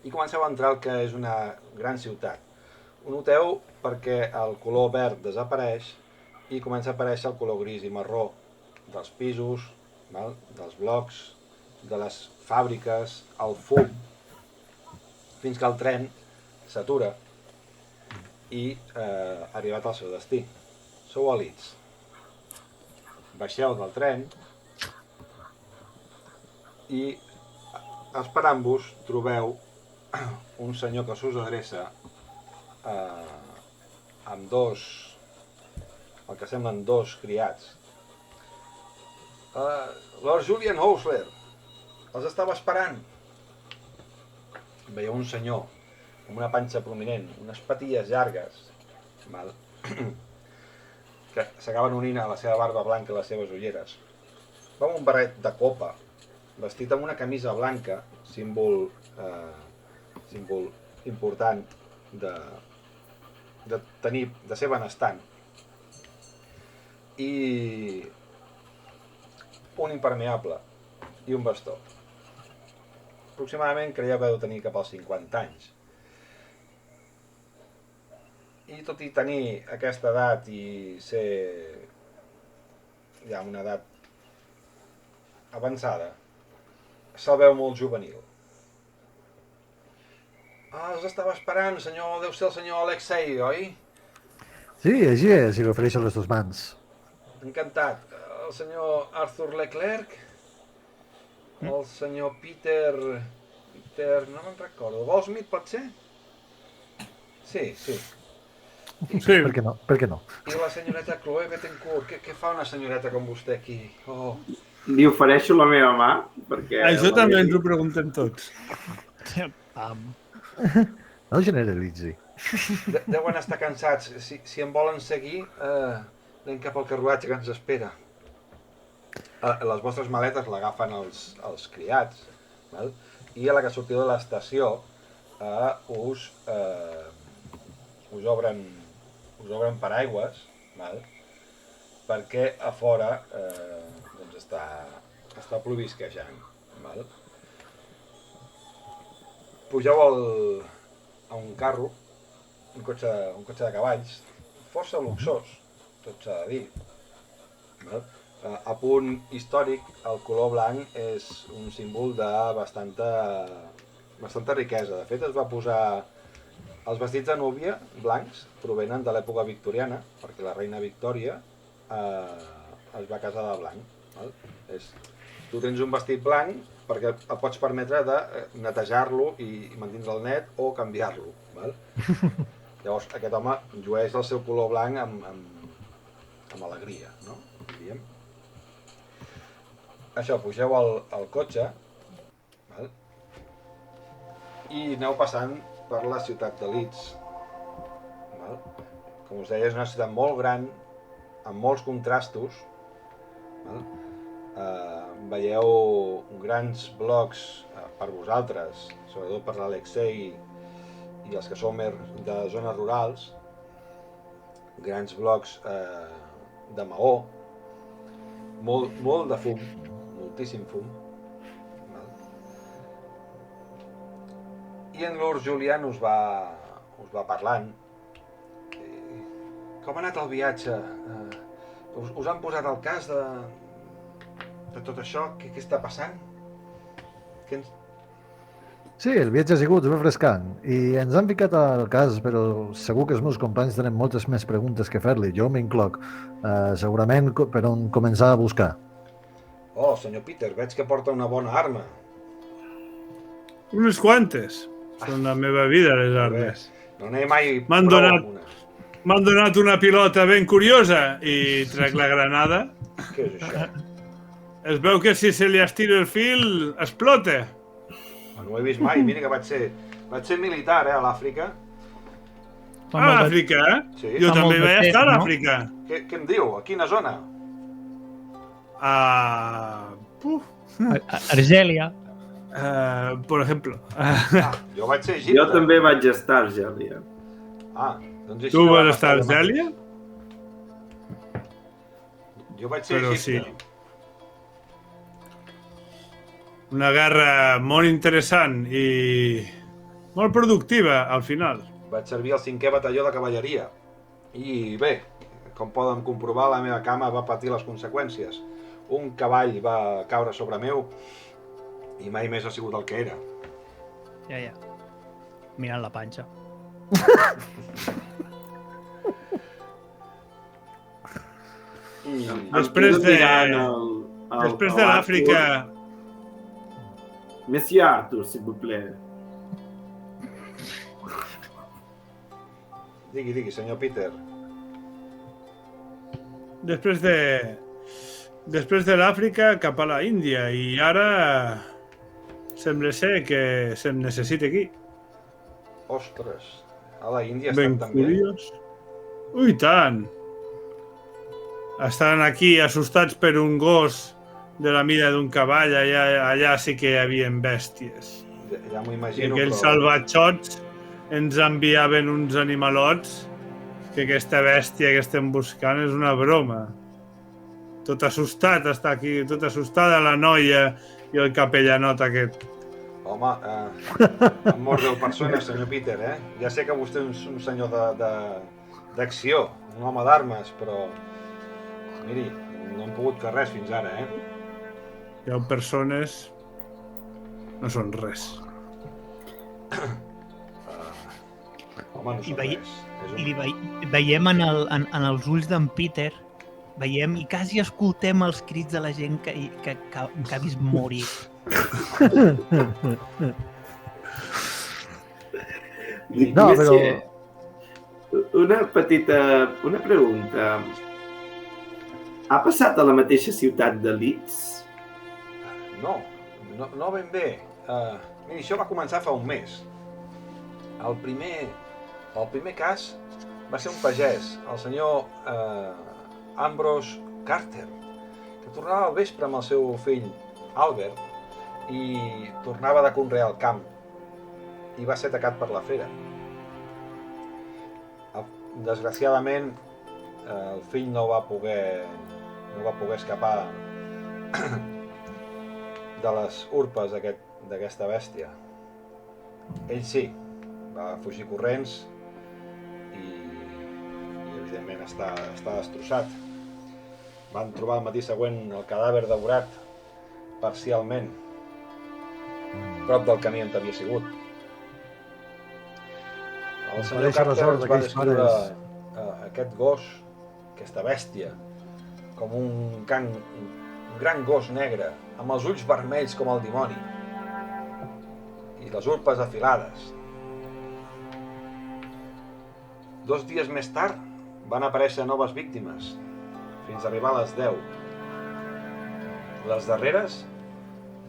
i comenceu a entrar al que és una gran ciutat. Ho noteu perquè el color verd desapareix i comença a aparèixer el color gris i marró dels pisos, val? Dels blocs, de les fàbriques, el fum, fins que el tren s'atura i ha arribat al seu destí. Sou a Leeds. Baixeu del tren i esperant-vos trobeu un senyor que s'us adreça amb el que semblen dos criats. Lord Julian Hosler, els estava esperant. Veieu un senyor amb una panxa prominent, unes patilles llargues, val? Que s'acaben unint a la seva barba blanca i les seves ulleres. Va amb un barret de copa, vestit amb una camisa blanca, símbol important de ser benestant, i un impermeable i un bastó. Aproximadament creieu que deu tenir cap als 50 anys. I tot i tenir aquesta edat i ser ja una edat avançada, se'l veu molt juvenil. Els estava esperant, senyor, deu ser el senyor Alexei, oi? Sí, així és, i li ofereixo les dues mans. Encantat. El senyor Arthur Leclerc, el senyor Peter, no me'n recordo, Goldsmith pot ser? Sí. Sí. Per què no? I la senyoreta Chloe Bettencourt, què fa una senyoreta com vostè aquí? Oh, li ofereixo la meva mà, perquè... Això també ens ho preguntem tots. No generalitzi. Deuen estar cansats. Si em volen seguir, anem cap al carruatge que ens espera. Les vostres maletes l'agafen els criats, val? I a la que sortiu de l'estació us obren paraigües, val? Perquè a fora doncs està plovisquejant. Val? Pugeu a un carro, un cotxe de cavalls, força luxós, tot s'ha de dir. Val? A punt històric, el color blanc és un símbol de bastanta riquesa. De fet, es va posar... Els vestits de núvia blancs provenen de l'època victoriana, perquè la reina Victòria es va casar de blanc. Val? Tu tens un vestit blanc perquè et pots permetre de netejar-lo i mantindre'l net o canviar-lo. Val? Llavors, aquest home llueix el seu color blanc amb alegria, no? Diríem. Això, pugeu al cotxe, val? I aneu passant per la ciutat de Leeds. Val? Com us deia, és una ciutat molt gran, amb molts contrastos. Val? Veieu grans blocs per vosaltres, sobretot per l'Alexei i els que som de zones rurals, grans blocs de maó, molt de fum, moltíssim fum. Val? I en l'Urs Julian us va parlant. Com ha anat el viatge? Us han posat al cas de tot això? Què està passant? Sí, el viatge ha sigut refrescant i ens han ficat al cas, però segur que els meus companys tenen moltes més preguntes que fer-li. Jo m'incloc. Segurament per on començar a buscar. Oh, senyor Peter, veig que porta una bona arma. Unes quantes. Són la meva vida, les armes. No n'he mai M'han prou donat- amb una. M'han donat una pilota ben curiosa i trec la granada. Què és això? Es veu que si se li estira el fil, explota. No ho he vist mai, mira que vaig ser militar, a l'Àfrica. A l'Àfrica, eh? Sí. Jo Fa també molt de vaig estar a temps, no? l'Àfrica. Què em diu? A quina zona? Argèlia. Por ejemplo. Jo vaig ser a Egipte. Jo també vaig estar a Argèlia. Doncs així Tu no vas vam estar a de mateix. Argèlia? Jo vaig ser a Però Egipte. sí. Una guerra molt interessant i molt productiva, al final. Vaig servir al 5è batalló de cavalleria. I bé, com poden comprovar, la meva cama va patir les conseqüències. Un cavall va caure sobre meu i mai més ha sigut el que era. Ja. Mirant la panxa. Després de- Després Després de l'Àfrica... Monsieur Arthur, s'il vous plaît. Digui, senyor Peter. Després de l'Àfrica cap a la Índia i ara sembla ser que se'm necessita aquí. Ostres, a la Índia Ben estan també. curiós. Ui, tant! Estan aquí assustats per un gos de la mida d'un cavall, allà sí que hi havia bèsties. Ja m'ho I imagino, aquells salvatxots ens enviaven uns animalots que aquesta bèstia que estem buscant és una broma. Tot assustat està aquí, tot assustada la noia i el capellanot aquest. Home, han mort 10 persones, senyor Peter, eh? Ja sé que vostè és un senyor d'acció, un home d'armes, però... Miri, no hem pogut fer res fins ara, eh? 10 persones no són res. Home, no I són res. I veiem en els ulls d'en Peter, veiem i quasi escoltem els crits de la gent que ha vist morir. No, però... Una pregunta. Ha passat a la mateixa ciutat de Leeds? No ben bé. Mira, això va començar fa un mes. El primer cas va ser un pagès, el senyor Ambrose Carter, que tornava al vespre amb el seu fill Albert i tornava de conrear el camp i va ser atacat per la fera. Desgraciadament, el fill no va poder escapar de les urpes d'aquesta bèstia. Ell sí, va fugir corrents i evidentment està destrossat. Van trobar el matí següent el cadàver devorat parcialment prop del camí on havia sigut. El senyor Carter ens va descriure aquest gos, aquesta bèstia, com un gran gos negre, amb els ulls vermells com el dimoni i les urpes afilades. 2 dies més tard van aparèixer noves víctimes, fins a arribar a les 10. Les darreres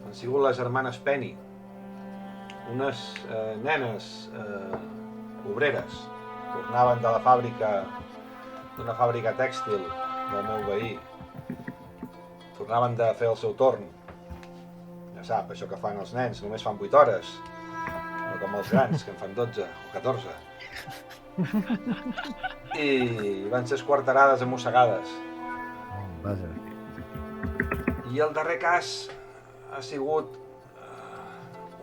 han sigut les germanes Penny, unes nenes obreres. Tornaven de la fàbrica, d'una fàbrica tèxtil del meu veí. Tornaven de fer el seu torn. Ja sap, això que fan els nens, només fan 8 hores. No com els grans, que en fan 12 o 14. I van ser esquarterades i mossegades. Vaja. I el darrer cas ha sigut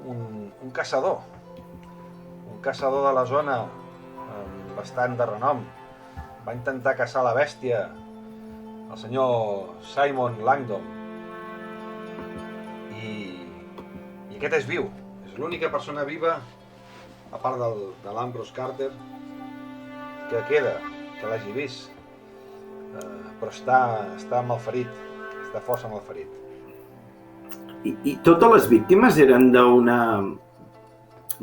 un caçador. Un caçador de la zona, bastant de renom. Va intentar caçar la bèstia, el senyor Simon Langdon. I aquest és viu. És l'única persona viva, a part de l'Ambrose Carter, que queda, que l'hagi vist. Però està malferit, està força malferit. I totes les víctimes eren d'una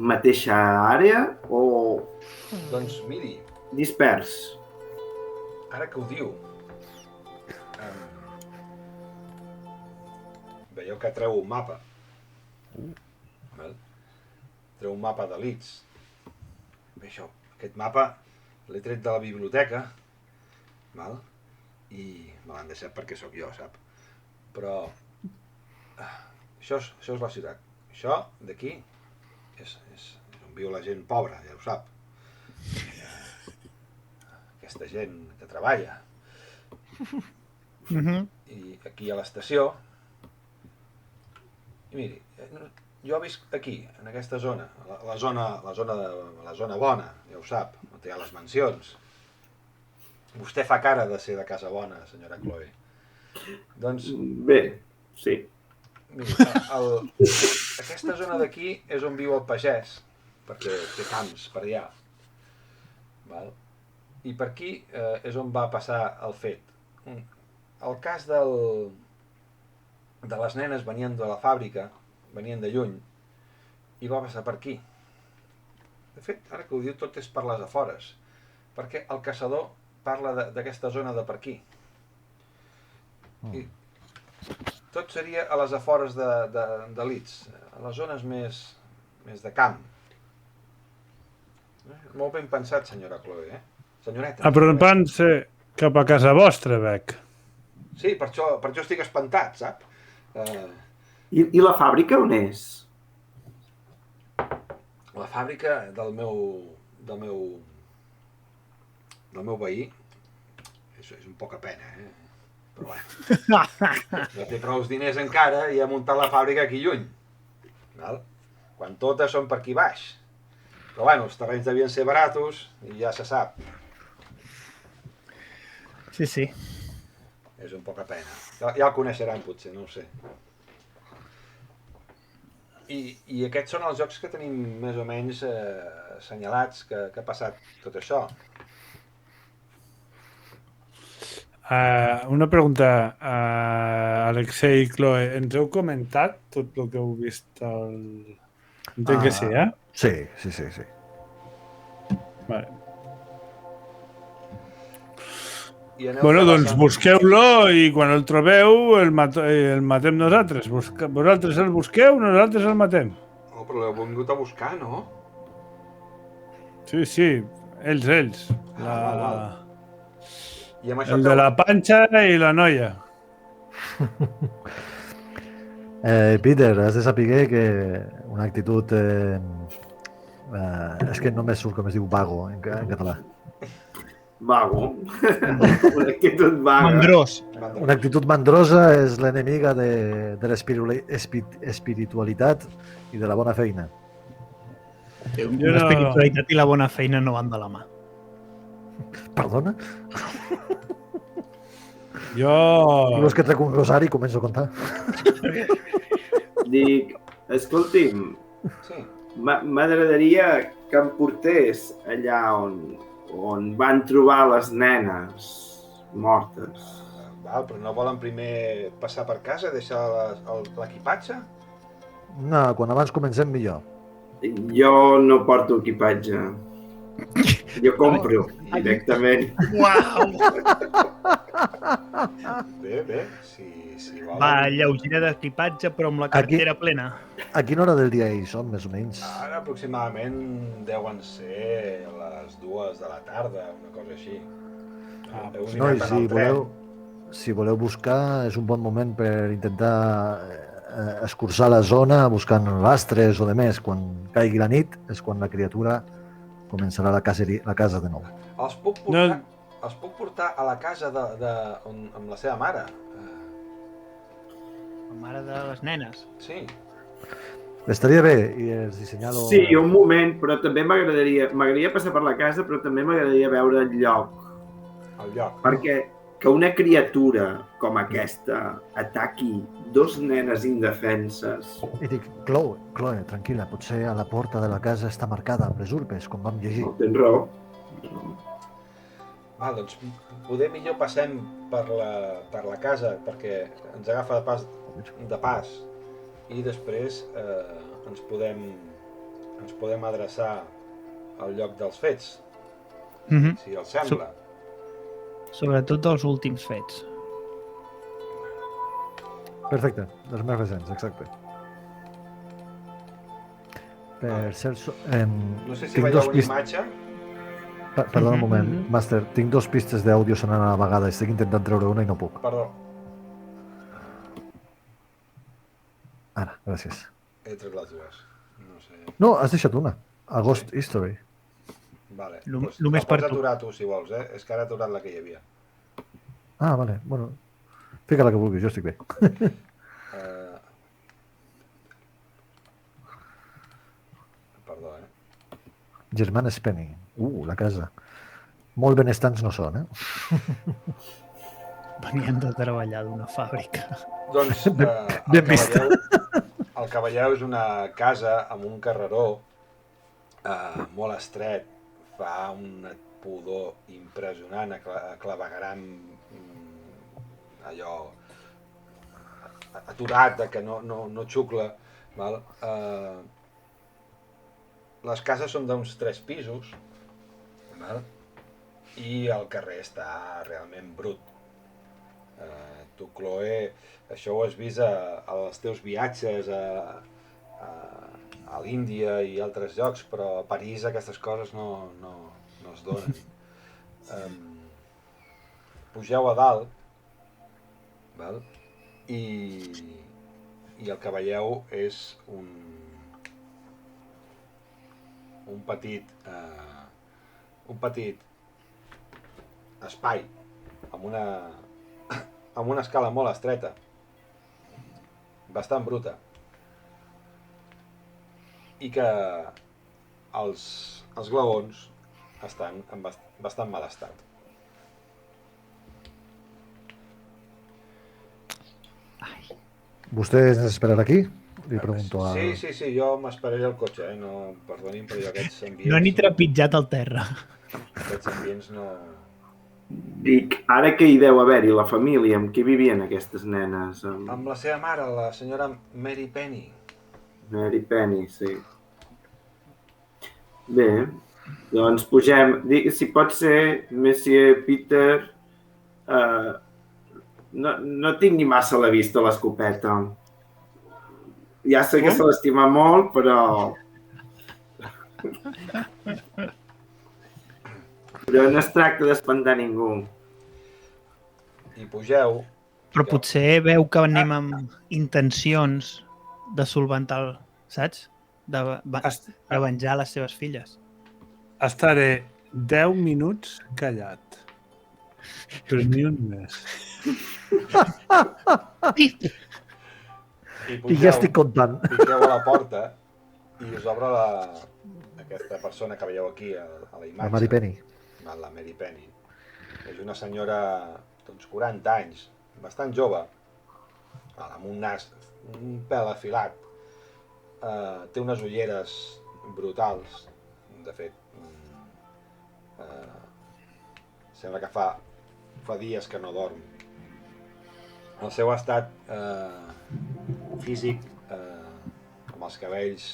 mateixa àrea o Doncs miri, dispers? ara que ho diu, veieu que treu un mapa. Val? Treu un mapa de Leeds. Bé, aquest mapa l'he tret de la biblioteca, val? I me l'han deixat perquè sóc jo, sap? Però això és la ciutat. Això d'aquí és on viu la gent pobra, ja ho sap. Aquesta gent que treballa. I aquí a l'estació. I miri, jo visc aquí, en aquesta zona, la zona bona, ja ho sap, on hi ha les mansions. Vostè fa cara de ser de casa bona, senyora Chloe. Doncs, Bé, sí. miri, aquesta zona d'aquí és on viu el pagès, perquè té camps per allà. Val? I per aquí és on va passar el fet. El cas de les nenes venien de la fàbrica, venien de lluny, i va passar per aquí. De fet, ara que ho diu, tot és per les afores, perquè el caçador parla d'aquesta zona de per aquí. I tot seria a les afores de Leeds, a les zones més de camp. Molt ben pensat, senyora Chloe, Senyoreta. Però en van ser cap a casa vostra, veig. Sí, per això estic espantat, sap? I la fàbrica on és? La fàbrica del meu veí és un poca pena, però bueno. No té prou diners encara i ha muntat la fàbrica aquí lluny. Val? Quan totes són per aquí baix. Però bueno, els terrenys devien ser baratos i ja se sap. Sí. És un poca pena. Ja el coneixeran, potser, no ho sé. I aquests són els jocs que tenim més o menys assenyalats que ha passat tot això. Una pregunta, Alexei i Chloe, ens heu comentat tot el que heu vist al... Entenc que sí, Sí. Vale. I aneu Bueno, doncs travessant- busqueu-lo i quan el trobeu el matem nosaltres. Vosaltres el busqueu, nosaltres el matem. Oh, però l'heu vingut a buscar, no? Sí, sí, ells. Val. I amb això El de la panxa i la noia. Peter, has de saber que una actitud... és que no me surt com es diu vago en català. Vago. Una actitud vaga. Mandrós. Una actitud mandrosa és l'enemiga de l'espiritualitat i de la bona feina. L'espiritualitat i la bona feina no van de la mà. Perdona? Jo... Dius que trec un rosari i començo a contar. Dic, escolti'm, Sí. m'agradaria que em portés allà on van trobar les nenes mortes. Val, però no volen primer passar per casa, deixar l'equipatge? No, quan abans comencem millor. Jo no porto equipatge. Jo compro directament. Uau! Bé, si volen... Va, lleugera d'equipatge, però amb la cartera plena. A quina hora del dia hi són, més o menys? Ara aproximadament deuen ser les 2 de la tarda, una cosa així. Heu No, mirat en el tren? si voleu buscar, és un bon moment per intentar escurçar la zona buscant rastres o de més. Quan caigui la nit és quan la criatura començarà la casa de nou. Els puc portar a la casa amb la seva mare? La mare de les nenes. Sí. Estaria bé i els dissenyalo... Sí, un moment, però també m'agradaria passar per la casa, però també m'agradaria veure el lloc. El lloc. Perquè que una criatura com aquesta ataqui 2 nenes indefenses. I dic, Chloe, tranquil·la, potser a la porta de la casa està marcada amb les urpes, com vam llegir. No, tens raó. Val, doncs poder millor passem per la casa perquè ens agafa de pas i després ens podem adreçar al lloc dels fets, si els sembla. Sobretot dels últims fets. Perfecte, dels més recents, exacte. Per cert, No sé si tinc veieu dos una imatge. Perdona un moment, Master, tinc 2 pistes d'àudio sonant a la vegada, estic intentant treure una i no puc. Perdó, Ara, gràcies. he tret les dues. No sé. No, has deixat una. A Ghost History. Vale. Només la per pots tu. aturar tu si vols, eh? És que ara he aturat la que hi havia. Ah, vale, bueno. Fica la que vulguis, jo estic bé. Perdó, Germán Spenny. La casa. Molt benestants no són, Venien de treballar d'una fàbrica. Doncs ben vist. el Cavalleu és una casa amb un carreró molt estret, fa un pudor impressionant, a clavegueram allò aturat, de que no xucla. Val? Les cases són d'uns 3 pisos, val? I el carrer està realment brut. Tu, Chloe, això ho has vist als teus viatges a l'Índia i altres llocs, però a París aquestes coses no es donen. Pugeu a dalt, val? I el que veieu és un petit espai amb una escala molt estreta, bastant bruta, i que els glaons estan en bastant mal estat. Vostè ens esperarà aquí? Li pregunto a... Sí, jo m'esperaré al cotxe, no, perdonin, però jo aquests ambients... No n'hi trepitjat al terra. Aquests ambients no... Dic, ara que hi deu haver-hi la família, amb qui vivien aquestes nenes? Amb la seva mare, la senyora Mary Penny. Mary Penny, sí. Bé, doncs pugem. Si pot ser, Monsieur Peter, No tinc ni massa a la vista l'escopeta. Ja sé que se l'estima molt, però... Però no es tracta d'espantar ningú. I pugeu... Però potser veu que anem amb intencions de solventar, saps? De venjar les seves filles. Estaré 10 minuts callat. Però ni un més. I ja estic comptant. Piqueu a la porta i us obre aquesta persona que veieu aquí a la imatge. La Mary Penny. La Mary Penny. És una senyora d'uns 40 anys, bastant jove, amb un nas un pèl afilat. Té unes ulleres brutals. De fet, sembla que fa dies que no dorm. El seu estat físic, amb els cabells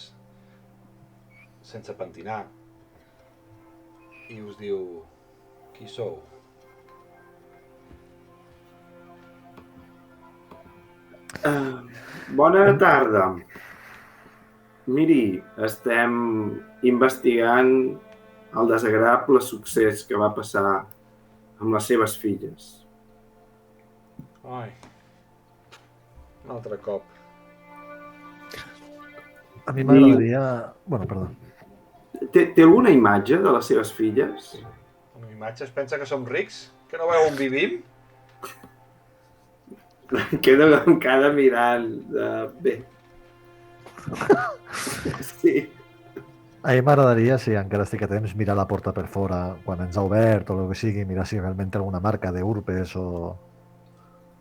sense pentinar, i us diu: qui sou? Bona tarda. Miri, estem investigant el desagradable succés que va passar amb les seves filles. Ai, un altre cop. A mi m'agradaria... Bueno, perdó. Té alguna imatge de les seves filles? Una imatge? Es pensa que som rics? Que no veu on vivim? Queda encara mirant bé. Sí. A mi m'agradaria, si encara estic a temps, mirar la porta per fora, quan ens ha obert o el que sigui, mirar si realment té alguna marca d'urpes o...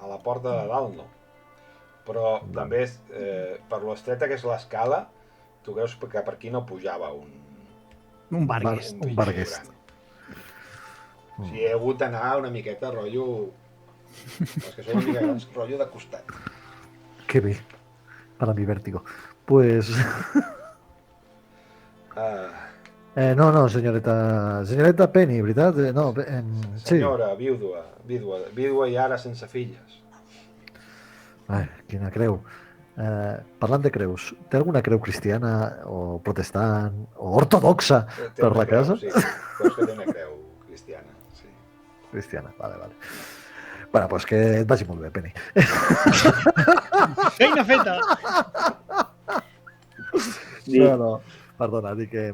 A la porta de dalt no. Però també, per lo estreta que és l'escala, tu creus que per aquí no pujava Un Vargas. Un Vargas. O sigui, he hagut d'anar una miqueta rotllo... Els que són una mica grans, rotllo de costat. Que bé. Para mi vértigo. Pues... no, senyoreta Penny, veritat? No, sí. Senyora, vídua i ara sense filles. Ai, quina creu. Parlant de creus, té alguna creu cristiana o protestant o ortodoxa per la casa? Sí, creus que té una creu cristiana, sí. Cristiana, vale. Bueno, pues que et vagi molt bé, Penny. Feina feta! No, perdona, dic que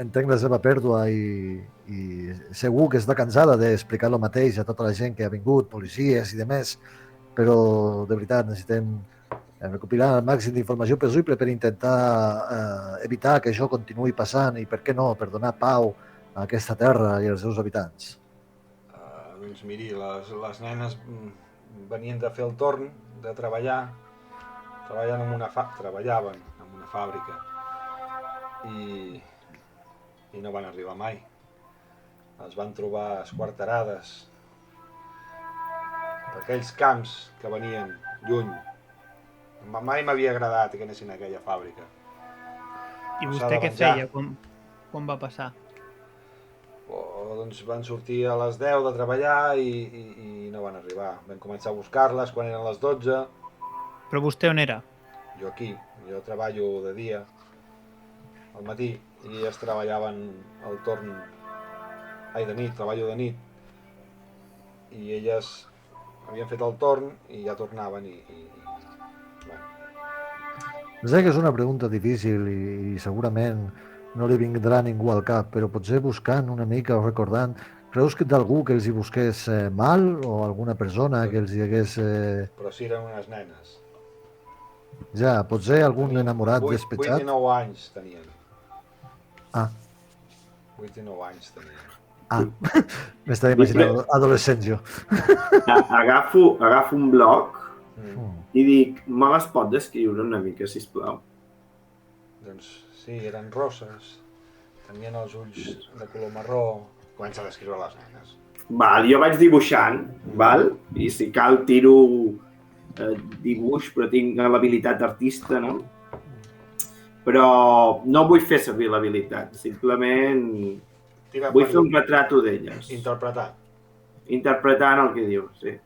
entenc la seva pèrdua i segur que està cansada d'explicar el mateix a tota la gent que ha vingut, policies i demés, però de veritat necessitem recopilar el màxim d'informació possible per intentar evitar que això continuï passant i, per què no, per donar pau a aquesta terra i als seus habitants. Doncs miri, les nenes venien de fer el torn, de treballar, treballaven en una fàbrica i no van arribar mai. Es van trobar esquarterades per aquells camps que venien lluny. Mai m'havia agradat que anessin a aquella fàbrica. I vostè què feia quan va passar? Doncs van sortir a les 10 de treballar i no van arribar. Vam començar a buscar-les quan eren les 12. Però vostè on era? Jo aquí. Jo treballo de dia, al matí, i elles treballaven el torn... de nit, treballo de nit. I elles havien fet el torn i ja tornaven bueno. Sé que és una pregunta difícil i segurament no li vindrà ningú al cap, però potser buscant una mica o recordant, creus que d'algú que els hi busqués mal o alguna persona que els hi hagués... Però si eren unes nenes. Ja, potser algun enamorat despetxat? 8 i 9 anys tenien. 8 i 9 anys tenien. M'estava imaginant adolescents jo. Agafo un bloc i dic, me les pot descriure una mica, sisplau? Doncs sí, eren rosses, tenien els ulls de color marró. Comença a descriure les nenes. Jo vaig dibuixant, i si cal tiro dibuix, però tinc l'habilitat d'artista, no? Però no vull fer servir l'habilitat, simplement vull fer un retrato d'elles. Interpretar. interpretant el que diu, sí.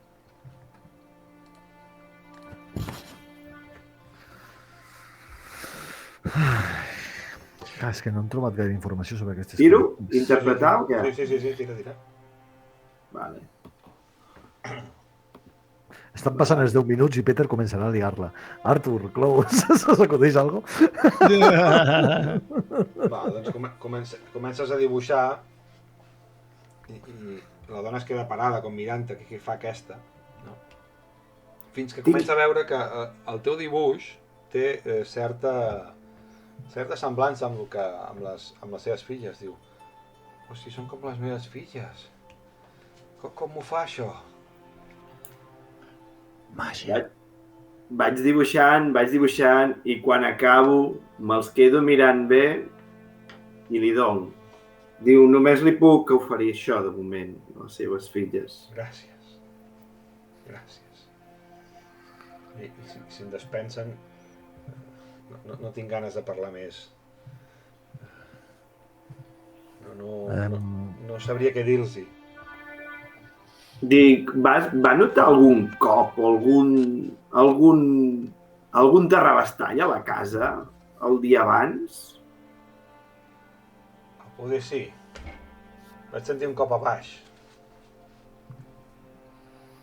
És que no hem trobat gaire informació sobre aquestes... Tiro? Interpretar o què? Sí, tira. Vale. Estan passant els 10 minuts i Peter començarà a liar-la. Arthur, Clou, s'acudeix alguna cosa? Va, doncs comences a dibuixar i la dona es queda parada com mirant-te què fa aquesta, no? Fins que comença a veure que el teu dibuix té certa semblança amb les seves filles. Diu, hosti, són com les meves filles. Com m'ho fa això? Màgia. Vaig dibuixant i quan acabo me'ls quedo mirant bé i li dono. Diu, només li puc oferir això de moment a les seves filles. Gràcies. I si em despensen, no tinc ganes de parlar més. No sabria què dir-los-hi. Dic, va notar algun cop o algun terrabastall a la casa el dia abans? Poder sí. Vaig sentir un cop a baix.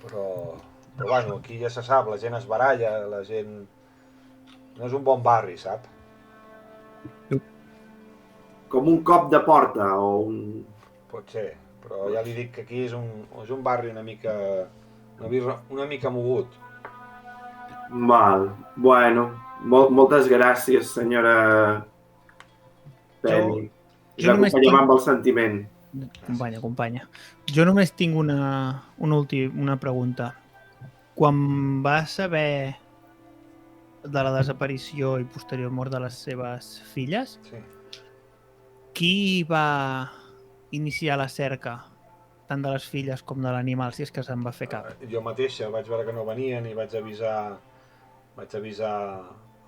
Però bueno, aquí ja se sap, la gent es baralla, la gent... No és un bon barri, sap? Com un cop de porta o un... Pot ser, però ja li dic que aquí és un barri una mica mogut. Mal. Bueno, moltes gràcies, senyora Penny. Jo només L'acompanyem amb el sentiment. Companya. Jo només tinc una pregunta. Quan vas saber de la desaparició i posterior mort de les seves filles, Sí. qui va iniciar la cerca tant de les filles com de l'animal, si és que se'n va fer cap? Jo mateixa vaig veure que no venien i vaig avisar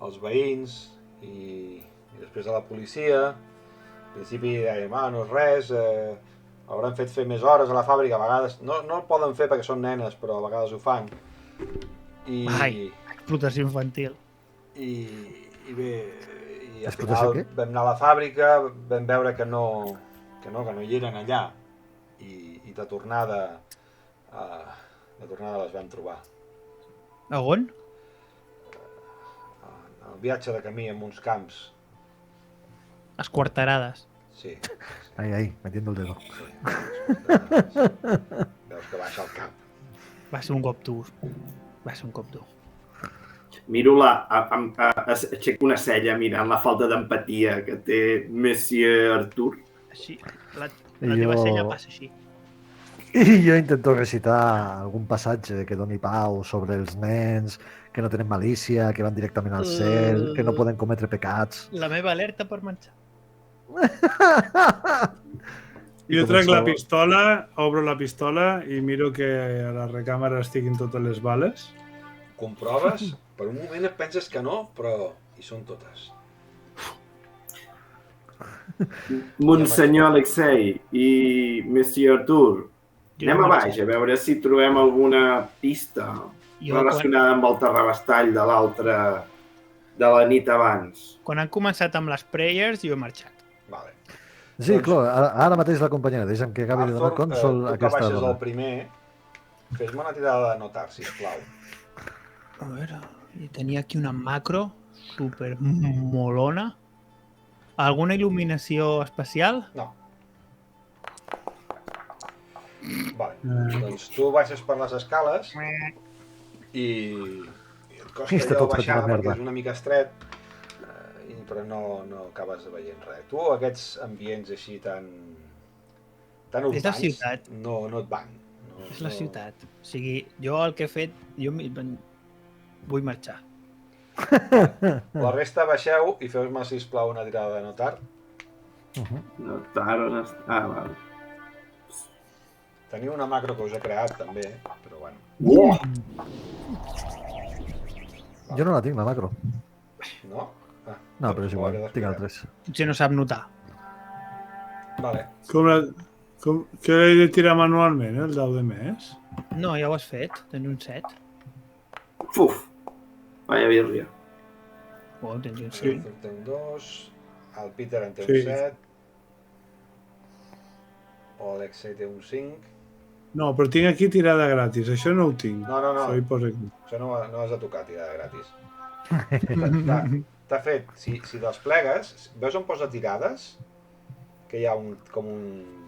els veïns i després a la policia. Al principi dèiem, no és res, hauran fet fer més hores a la fàbrica, a vegades no el poden fer perquè són nenes, però a vegades ho fan. Explotació infantil. I bé, i al Explotació final què? vam anar a la fàbrica, vam veure que no hi eren allà i de tornada les vam trobar. A on? El viatge de camí en uns camps, Esquarterades. sí. Ahí, metiendo el dedo. Veus que baixa al cap. Va ser un cop dur. Miro-la, aixeco una cella mirant la falta d'empatia que té Monsieur Arthur. Així, la teva sella passa així. I jo intento recitar algun passatge que doni pau sobre els nens, que no tenen malícia, que van directament al cel, que no poden cometre pecats. La meva alerta per menjar. Jo trec la pistola, obro la pistola i miro que a la recàmera estiguin totes les bales. Comproves? Per un moment et penses que no, però hi són totes. Monsenyor Alexei i Monsieur Arthur, anem a baix a veure si trobem alguna pista relacionada amb el terrabastall de la nit abans. Quan han començat amb les prayers, jo he marxat. Vale. Sí, clar, ara mateix la companyera, deixa'm que acabi de donar consol a tu que aquesta baixes dona. el primer, fes-me una tirada de notar, sisplau. A veure, tenia aquí una macro super molona. Alguna il·luminació especial? No. Vale, doncs tu baixes per les escales i et costa Està allò tot fet baixar una merda. perquè és una mica estret, però no acabes veient res. Tu aquests ambients així tan És la urbans ciutat. no et van. És la ciutat. O sigui, jo el que he fet... Vull marxar. La resta baixeu i feu-me, sisplau, una tirada de notar. Notar on està... Ah, val. Teniu una macro que us he creat, també, però bueno. Jo no la tinc, la macro. No? Ah, No, però és igual, ho hauré tinc d'explicar. altres. Potser no sap notar. Vale. Què he de tirar manualment, el dau de més? No, ja ho has fet. Tens un 7. Uf, vaya birria. Oh, tens un 7. Sí. El té un 2, el Peter en té Sí. un 7, o l'Alexei té un 5. No, però tinc aquí tirada gratis. Això no ho tinc. No. Això hi posa aquí. Això no has de tocar, tirada gratis. T'ha fet, si desplegues, veus on posa tirades? Que hi ha com un...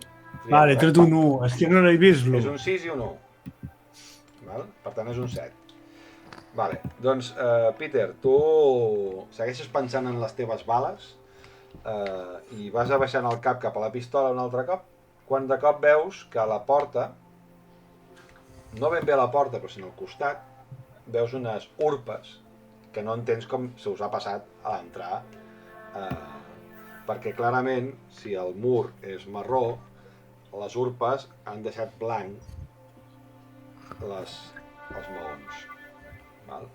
Vale, he tret un 1. És que no l'he vist, És lo. un 6 i un 1. Val? Per tant, és un 7. Vale. Doncs, Peter, tu segueixes pensant en les teves bales i vas abaixant el cap cap a la pistola un altre cop, quan de cop veus que a la porta, no ben bé a la porta, però sinó al costat, veus unes urpes que no entens com se us ha passat a l'entrar, perquè clarament, si el mur és marró, les urpes han deixat blanc els maons. Val?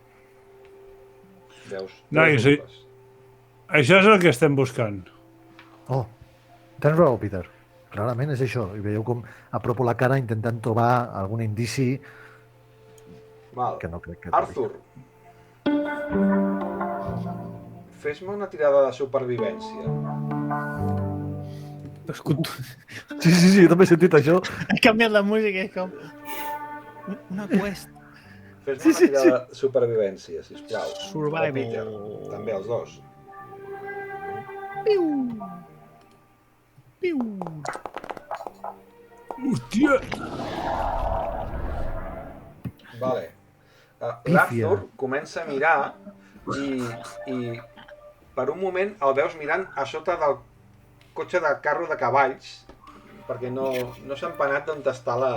Veus Nois, tres urpes. Això és el que estem buscant. Oh, tens raó, Peter. Clarament és això. I veieu com apropo la cara intentant trobar algun indici Val. que no crec que... Arthur, fes-me una tirada de supervivència. Sí, jo també he sentit això. He canviat la música, és com... Una quest. Fes-me una tirada de supervivència, sisplau. Survival. Peter, també els dos. Piu! Piu! Hòstia! Vale. L'Arthur comença a mirar i per un moment el veus mirant a sota del cotxe de carro de cavalls perquè no s'ha empanat d'on està la...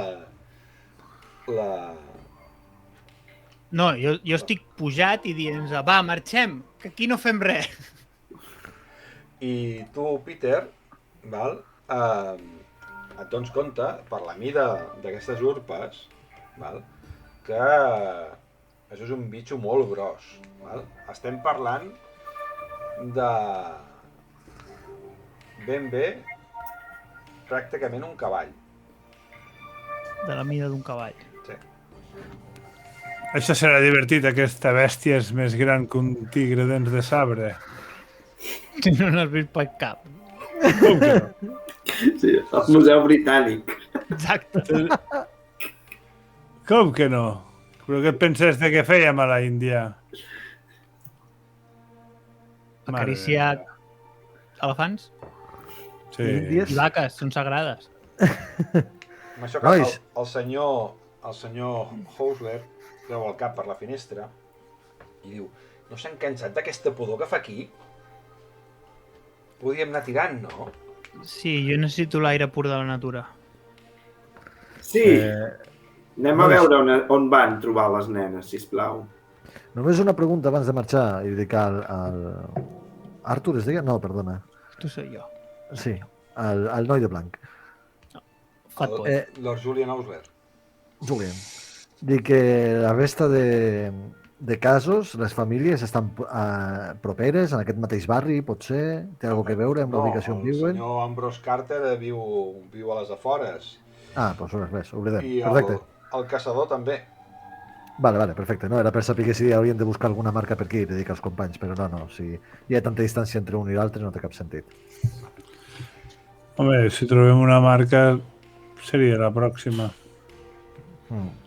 No, jo estic pujat i dient, va, marxem, que aquí no fem res. I tu, Peter, val, et dones compte, per la mida d'aquestes urpes, val, que això és un bitxo molt gros. Val? Estem parlant de ben bé pràcticament un cavall. De la mida d'un cavall. Sí. Això serà divertit, aquesta bèstia és més gran que un tigre dents de sabre. Si no n'has vist per cap. Com que no? Sí, el Museu Britànic. Exacte. Com que no? Però què et penses de què fèiem a la Índia? Acariciar elefants Sí. Índies? i vaques, són sagrades. Amb això que Nois. el senyor Housler treu el cap per la finestra i diu, no s'han cansat d'aquesta pudor que fa aquí? Podíem anar tirant, no? Sí, jo necessito l'aire pur de la natura. Sí, anem a veure on van trobar les nenes, sisplau. Només una pregunta abans de marxar i dic al Arthur, es deia? No, perdona. Tu soy jo. Sí, el noi de blanc. Fat boy. Lord Julian Housler. Julian. Dic que la resta de casos, les famílies estan properes en aquest mateix barri, potser? Té alguna cosa a veure amb l'ubicació on el viuen? senyor Ambrose Carter viu a les afores. Ah, doncs res, oblidem. I Perfecte. el caçador també. Vale, perfecte. No, era per saber que si haurien de buscar alguna marca per aquí i dir als companys, però no, si hi ha tanta distància entre un i l'altre no té cap sentit. Home, si trobem una marca seria la pròxima.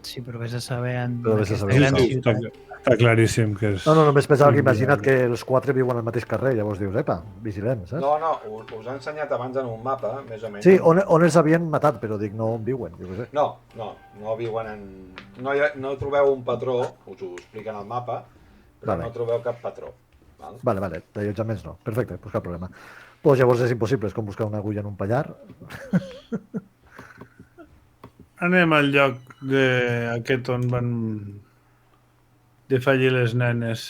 Sí, però vés a saber en Però vés a saber aquesta gran on ciutat. Està claríssim que és... No, només pensava que imagina't que els 4 viuen al mateix carrer, llavors dius, epa, vigilem, saps? No, us ha ensenyat abans en un mapa, més o menys. Sí, on els havien matat, però dic, no on viuen, jo què sé. No viuen en... No trobeu un patró, us ho expliquen al mapa, però Vale. no trobeu cap patró. Val? Vale, d'allotjaments no. Perfecte, doncs cap problema. Doncs llavors és impossible, és com buscar una agulla en un pallar. Anem al lloc aquest on van de fallir les nenes.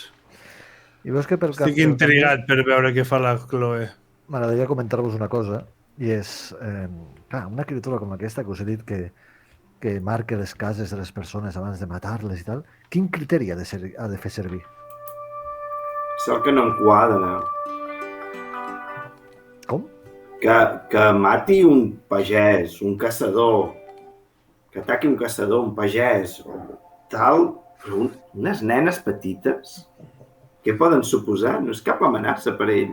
I veus que Estic intrigat per veure què fa la Chloe. M'agradaria comentar-vos una cosa, i és, clar, una criatura com aquesta que us he dit que marca les cases de les persones abans de matar-les i tal, quin criteri ha de fer servir? És el que no em quadra. Com? que mati un pagès, un caçador, que ataqui un caçador, un pagès, o tal, però unes nenes petites, què poden suposar? No és cap amenaça per ell.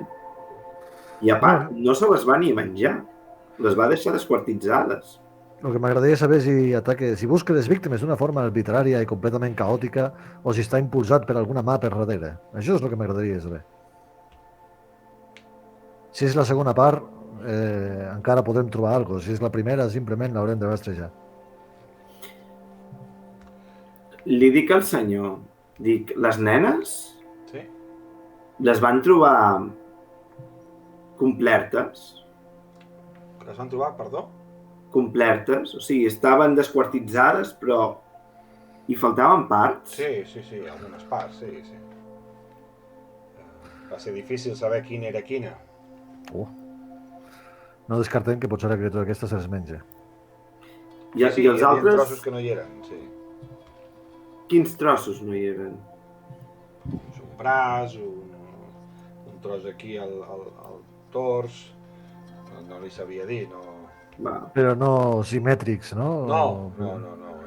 I a part, no se les va ni menjar, les va deixar desquartitzades. El que m'agradaria saber és si busca les víctimes d'una forma arbitrària i completament caòtica o si està impulsat per alguna mà per darrere. Això és el que m'agradaria saber. Si és la segona part, encara podem trobar alguna cosa. Si és la primera, simplement l'haurem de rastrejar. Li dic al senyor, les nenes Sí? les van trobar complertes, Les van trobar, perdó? o sigui, estaven desquartitzades, però hi faltaven parts. Sí, algunes parts, sí. Va ser difícil saber quina era quina. No descartem que potser la criatura aquesta se'ls menja. I els hi havia altres, trossos que no hi eren, sí. quins trossos no hi eren? Un braç, un tros aquí al tors, no li sabia dir, no... Va. Però no simètrics, no? No.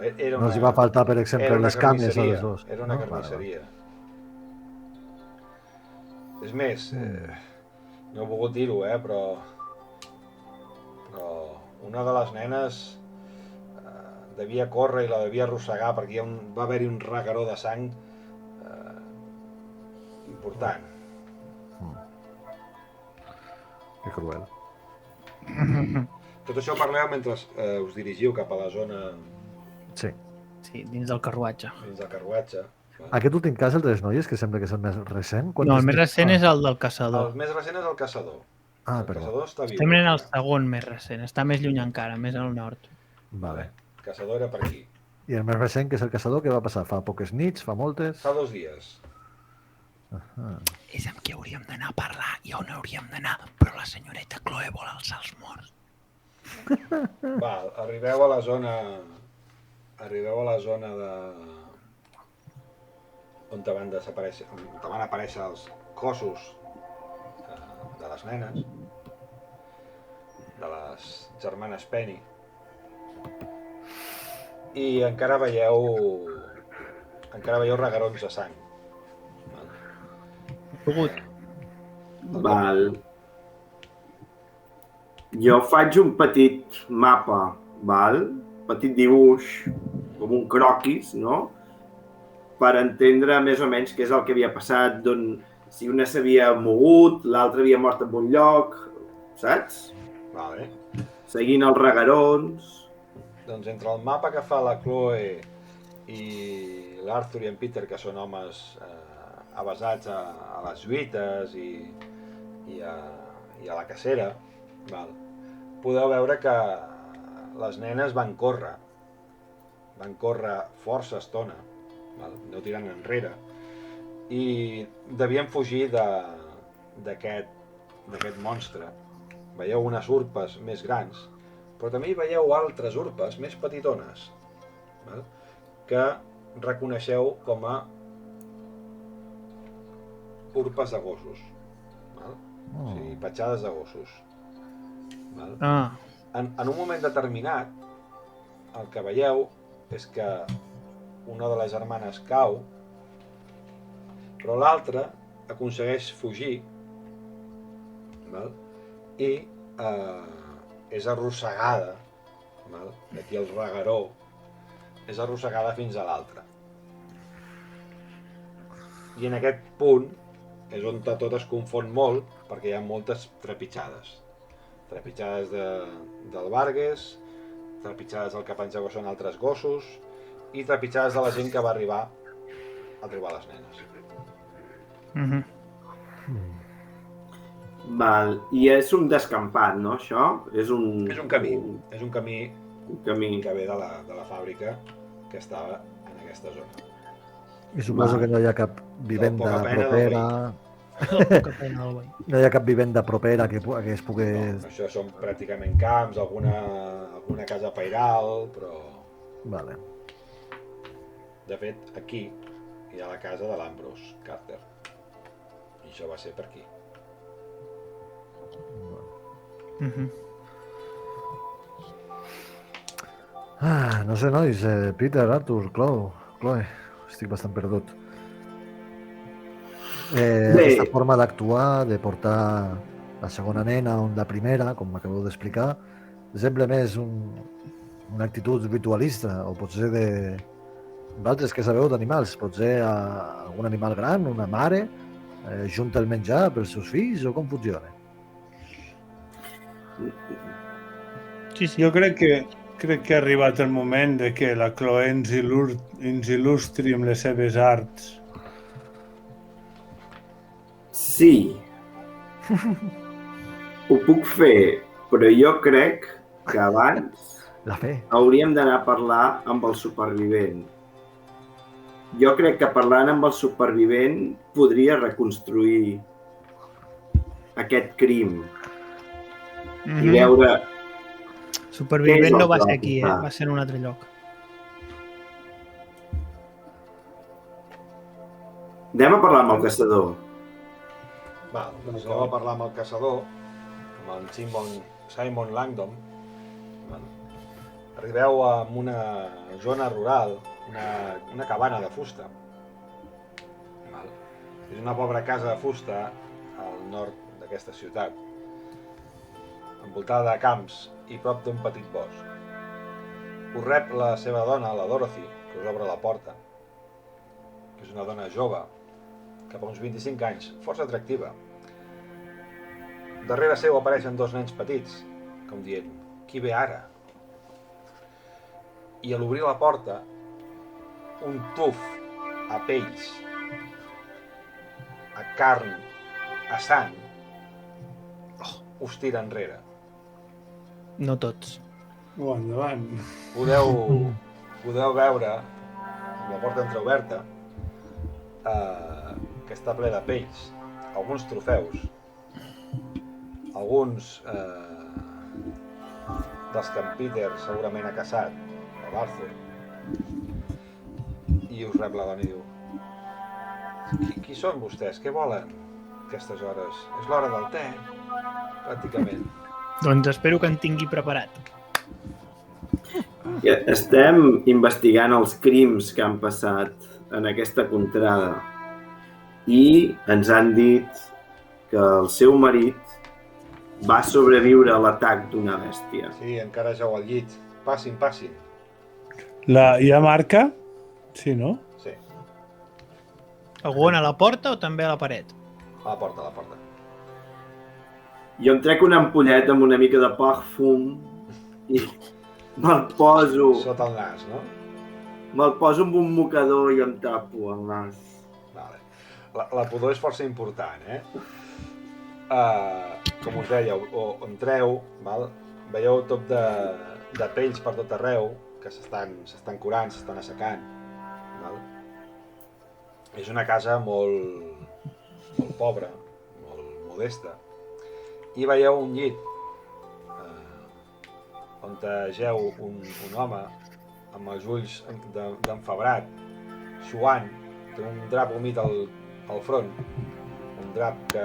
Era No els hi va faltar, per exemple, les cames a les dos. Era una carnisseria. És més, no he volgut dir-ho, però una de les nenes devia córrer i la devia arrossegar perquè va haver-hi un regueró de sang important. Que cruel. Tot això parleu mentre us dirigiu cap a la zona Sí. Sí, dins del carruatge. dins del carruatge. Aquest últim cas, el de les noies, que sembla que és el més recent... No, el més recent és el del caçador. El més recent és el caçador. El perdó. caçador està viu. Estem en el segon més recent, està més lluny encara, més al nord. Vale. El caçador era per aquí. I el més recent, que és el caçador, què va passar? Fa poques nits? Fa moltes? Fa 2 dies. És amb qui hauríem d'anar a parlar i on hauríem d'anar, però la senyoreta Chloe vol alçar els morts. Val, arribeu a la zona de... on van aparèixer els cossos de les nenes, de les germanes Penny, i encara veieu reguerons de sang. Pogut. Val. Jo faig un petit mapa, val? Petit dibuix, com un croquis, no? Per entendre més o menys què és el que havia passat, si una s'havia mogut, l'altra havia mort en un lloc, saps? Vale. Seguint els reguerons. Doncs entre el mapa que fa la Chloe i l'Arthur i en Peter, que són homes avesats a les lluites i a la cacera, val? Podeu veure que les nenes van córrer força estona, val? No tirant enrere, i devien fugir d'aquest monstre. Veieu unes urpes més grans, però també hi veieu altres urpes més petitones, val? Que reconeixeu com a urpes de gossos, val? O sigui, petjades de gossos. Val? En un moment determinat, el que veieu és que una de les germanes cau, però l'altra aconsegueix fugir, val? I és arrossegada, val? D'aquí el regueró, és arrossegada fins a l'altra. I en aquest punt és on tot es confon molt, perquè hi ha moltes trepitjades. Trepitjades del Vargas, trepitjades del que penseu que són altres gossos, i trepitjades de la gent que va arribar a trobar les nenes. Val. I és un descampat, no, això? És un camí. És un camí que ve de la fàbrica que estava en aquesta zona. I suposo que no hi ha cap vivenda propera... No hi ha cap vivenda propera que es pugui... No, això són pràcticament camps, alguna casa pairal, però... Vale. De fet, aquí hi ha la casa de l'Ambrose Carter. I això va ser per aquí. No sé, nois, Peter, Arthur, Chloe, estic bastant perdut. Aquesta forma d'actuar, de portar la segona nena on la primera, com m'acabeu d'explicar, sembla més una actitud ritualista, o potser de... Vosaltres que sabeu d'animals, potser algun animal gran, una mare, junta el menjar pels seus fills, o com funciona? Sí. Jo crec que ha arribat el moment de que la Chloe ens il·lustri amb les seves arts. Sí. Ho puc fer, però jo crec que abans La fe. hauríem d'anar a parlar amb el supervivent. Jo crec que parlant amb el supervivent podria reconstruir aquest crim i veure... Supervivent no va ser aquí, va ser en un altre lloc. Anem a parlar amb el caçador. Va, doncs anem a parlar amb el caçador, amb en Simon Langdon. Arribeu a una zona rural, una cabana de fusta. És una pobra casa de fusta al nord d'aquesta ciutat, envoltada de camps i prop d'un petit bosc. Us rep la seva dona, la Dorothy, que us obre la porta, que és una dona jove, cap a uns 25 anys, força atractiva. Darrere seu apareixen dos nens petits, com dient, qui ve ara? I a l'obrir la porta, un tuf a pells, a carn, a sang, us tira enrere. No tots. Endavant. Podeu veure, amb la porta entreoberta, que està ple de pells, alguns trofeus, alguns dels que en Peter segurament ha caçat, o l'Arthur, i us rep la dona i diu, qui són vostès? Què volen a aquestes hores? És l'hora del te, pràcticament. Doncs espero que en tingui preparat. Estem investigant els crims que han passat en aquesta contrada i ens han dit que el seu marit va sobreviure a l'atac d'una bèstia. Sí, encara jau al llit. Passin. Hi ha marca? Sí, no? Sí, Algú a la porta o també a la paret? a la porta. Jo em trec una ampolleta amb una mica de perfum i me'l poso. Sota el nas, no? Me'l poso amb un mocador i em tapo el nas. Vale. La pudor és força important, com us deia, entreu, val? Veieu tot de pells per tot arreu, que s'estan curant, s'estan assecant. Val? És una casa molt pobra, molt modesta. I veieu un llit on geu un home amb els ulls d'enfebrat, suant, té un drap humit al front, un drap que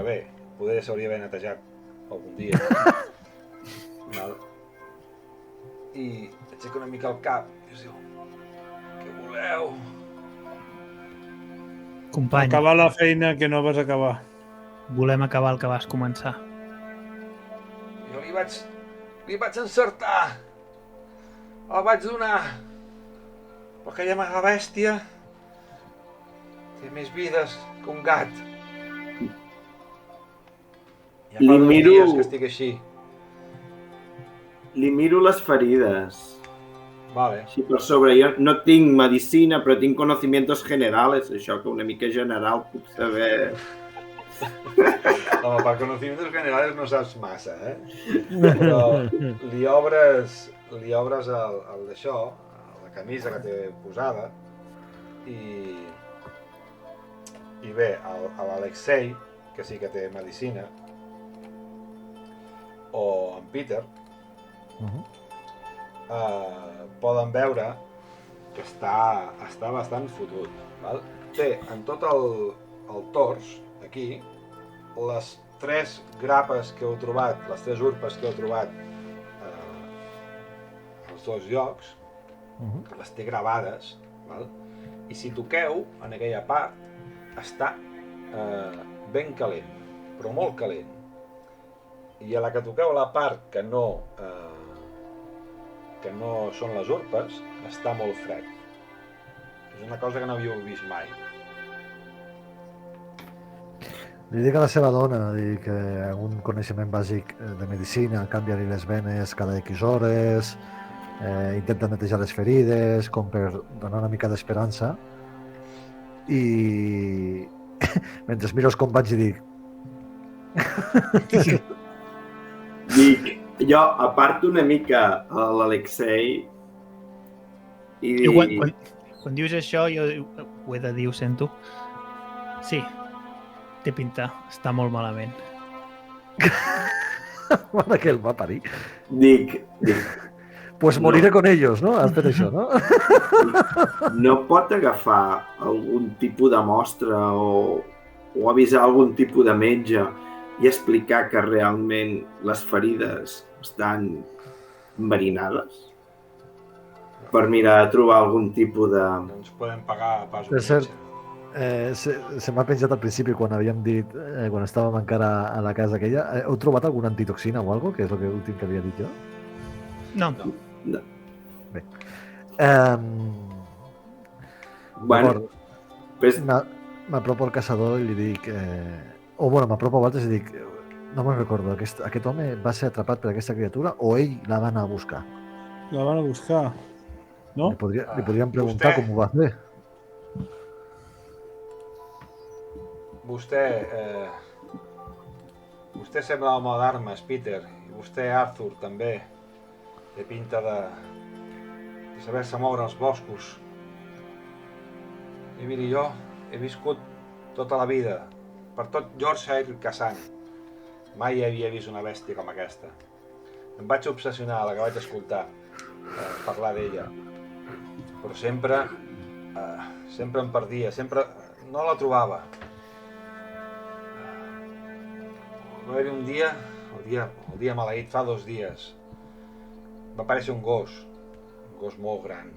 bé, poder s'hauria d'haver netejat algun dia. Val? I aixeca una mica el cap i us diu, què voleu? Company, Acabar la feina que no vas acabar. volem acabar el que vas començar. Jo li vaig encertar. El vaig donar. Però aquella mega bèstia té més vides que un gat. Ja fa 2 dies que estic així. Li miro les ferides. Vale. Sí, per sobre, jo no tinc medicina, però tinc conocimientos generales, això que una mica general puc saber. Home, per conocimientos generales no saps massa, Però li obres el d'això, la camisa que té posada, i bé, l'Alexei, que sí que té medicina, o en Peter, poden veure que està bastant fotut, val? Té en tot el tors, aquí, les 3 grapes que heu trobat, les 3 urpes que heu trobat als 2 llocs, les té gravades, val? I si toqueu en aquella part, està ben calent, però molt calent. I a la que toqueu la part que no són les urpes, està molt fred. És una cosa que no havíeu vist mai. Li dic a la seva dona que un coneixement bàsic de medicina, canvia-li les venes cada X hores, intenta netejar les ferides, com per donar una mica d'esperança. I mentre miro els companys i dic... Jo aparto una mica a l'Alexei i quan dius això, jo ho he de dir, ho sento. Sí, té pinta, està molt malament. Mare que el va parir. dic, Pues moriré con ellos, no? Has fet això, no? no pot agafar algun tipus de mostra o avisar algun tipus de metge i explicar que realment les ferides estan enverinades per mirar de trobar algun tipus de... No ens podem pagar pas un És cert. metge. Se m'ha penjat al principi quan havíem dit, quan estàvem encara a la casa aquella, heu trobat alguna antitoxina o alguna cosa? Que és el últim que havia dit jo. No. Bé. Bueno, pues, M'apropo al caçador i li dic... m'apropo a Walters i dic... No me'n recordo, aquest home va ser atrapat per aquesta criatura o ell la va anar a buscar? La van a buscar, no? Li podríem preguntar com ho va fer. Vostè sembla home d'armes, Peter, i vostè, Arthur, també. Té pinta de saber-se moure als boscos. I miri, jo he viscut tota la vida per tot Yorkshire caçant. Mai havia vist una bèstia com aquesta. Em vaig obsessionar a la que vaig escoltar parlar d'ella, però sempre em perdia, sempre no la trobava. Va haver-hi un dia, el dia maleït, fa 2 dies, va aparèixer un gos molt gran,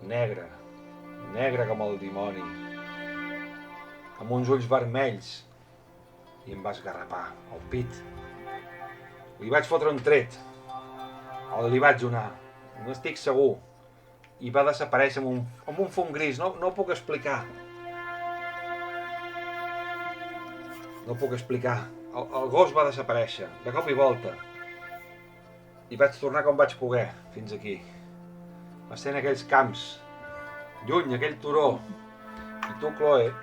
negre com el dimoni, amb uns ulls vermells, i em va esgarrapar el pit. Li vaig fotre un tret, o li vaig donar, no estic segur, i va desaparèixer amb un fum gris, no ho puc explicar. No ho puc explicar. El gos va desaparèixer, de cop i volta. I vaig tornar com vaig poder, fins aquí. Va ser en aquells camps, lluny, aquell turó. I tu, Chloe,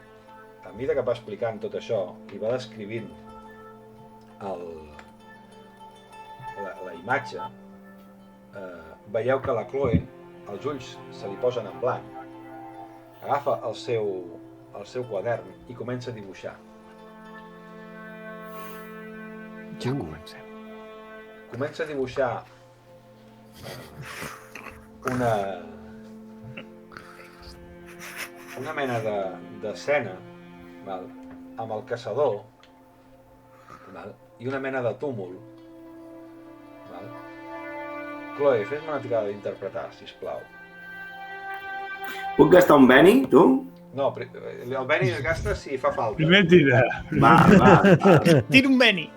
a mesura que va explicant tot això, i va descrivint la imatge, veieu que la Chloe, els ulls se li posen en blanc, agafa el seu quadern i comença a dibuixar. Ja comencem. Comença a dibuixar una mena d'escena, amb el caçador, i una mena de túmul. Chloe, fes-me una tirada d'interpretar, sisplau. puc gastar un Benny, tu? No, el Benny es gasta si fa falta. Primer tira. Va. Tira un Benny.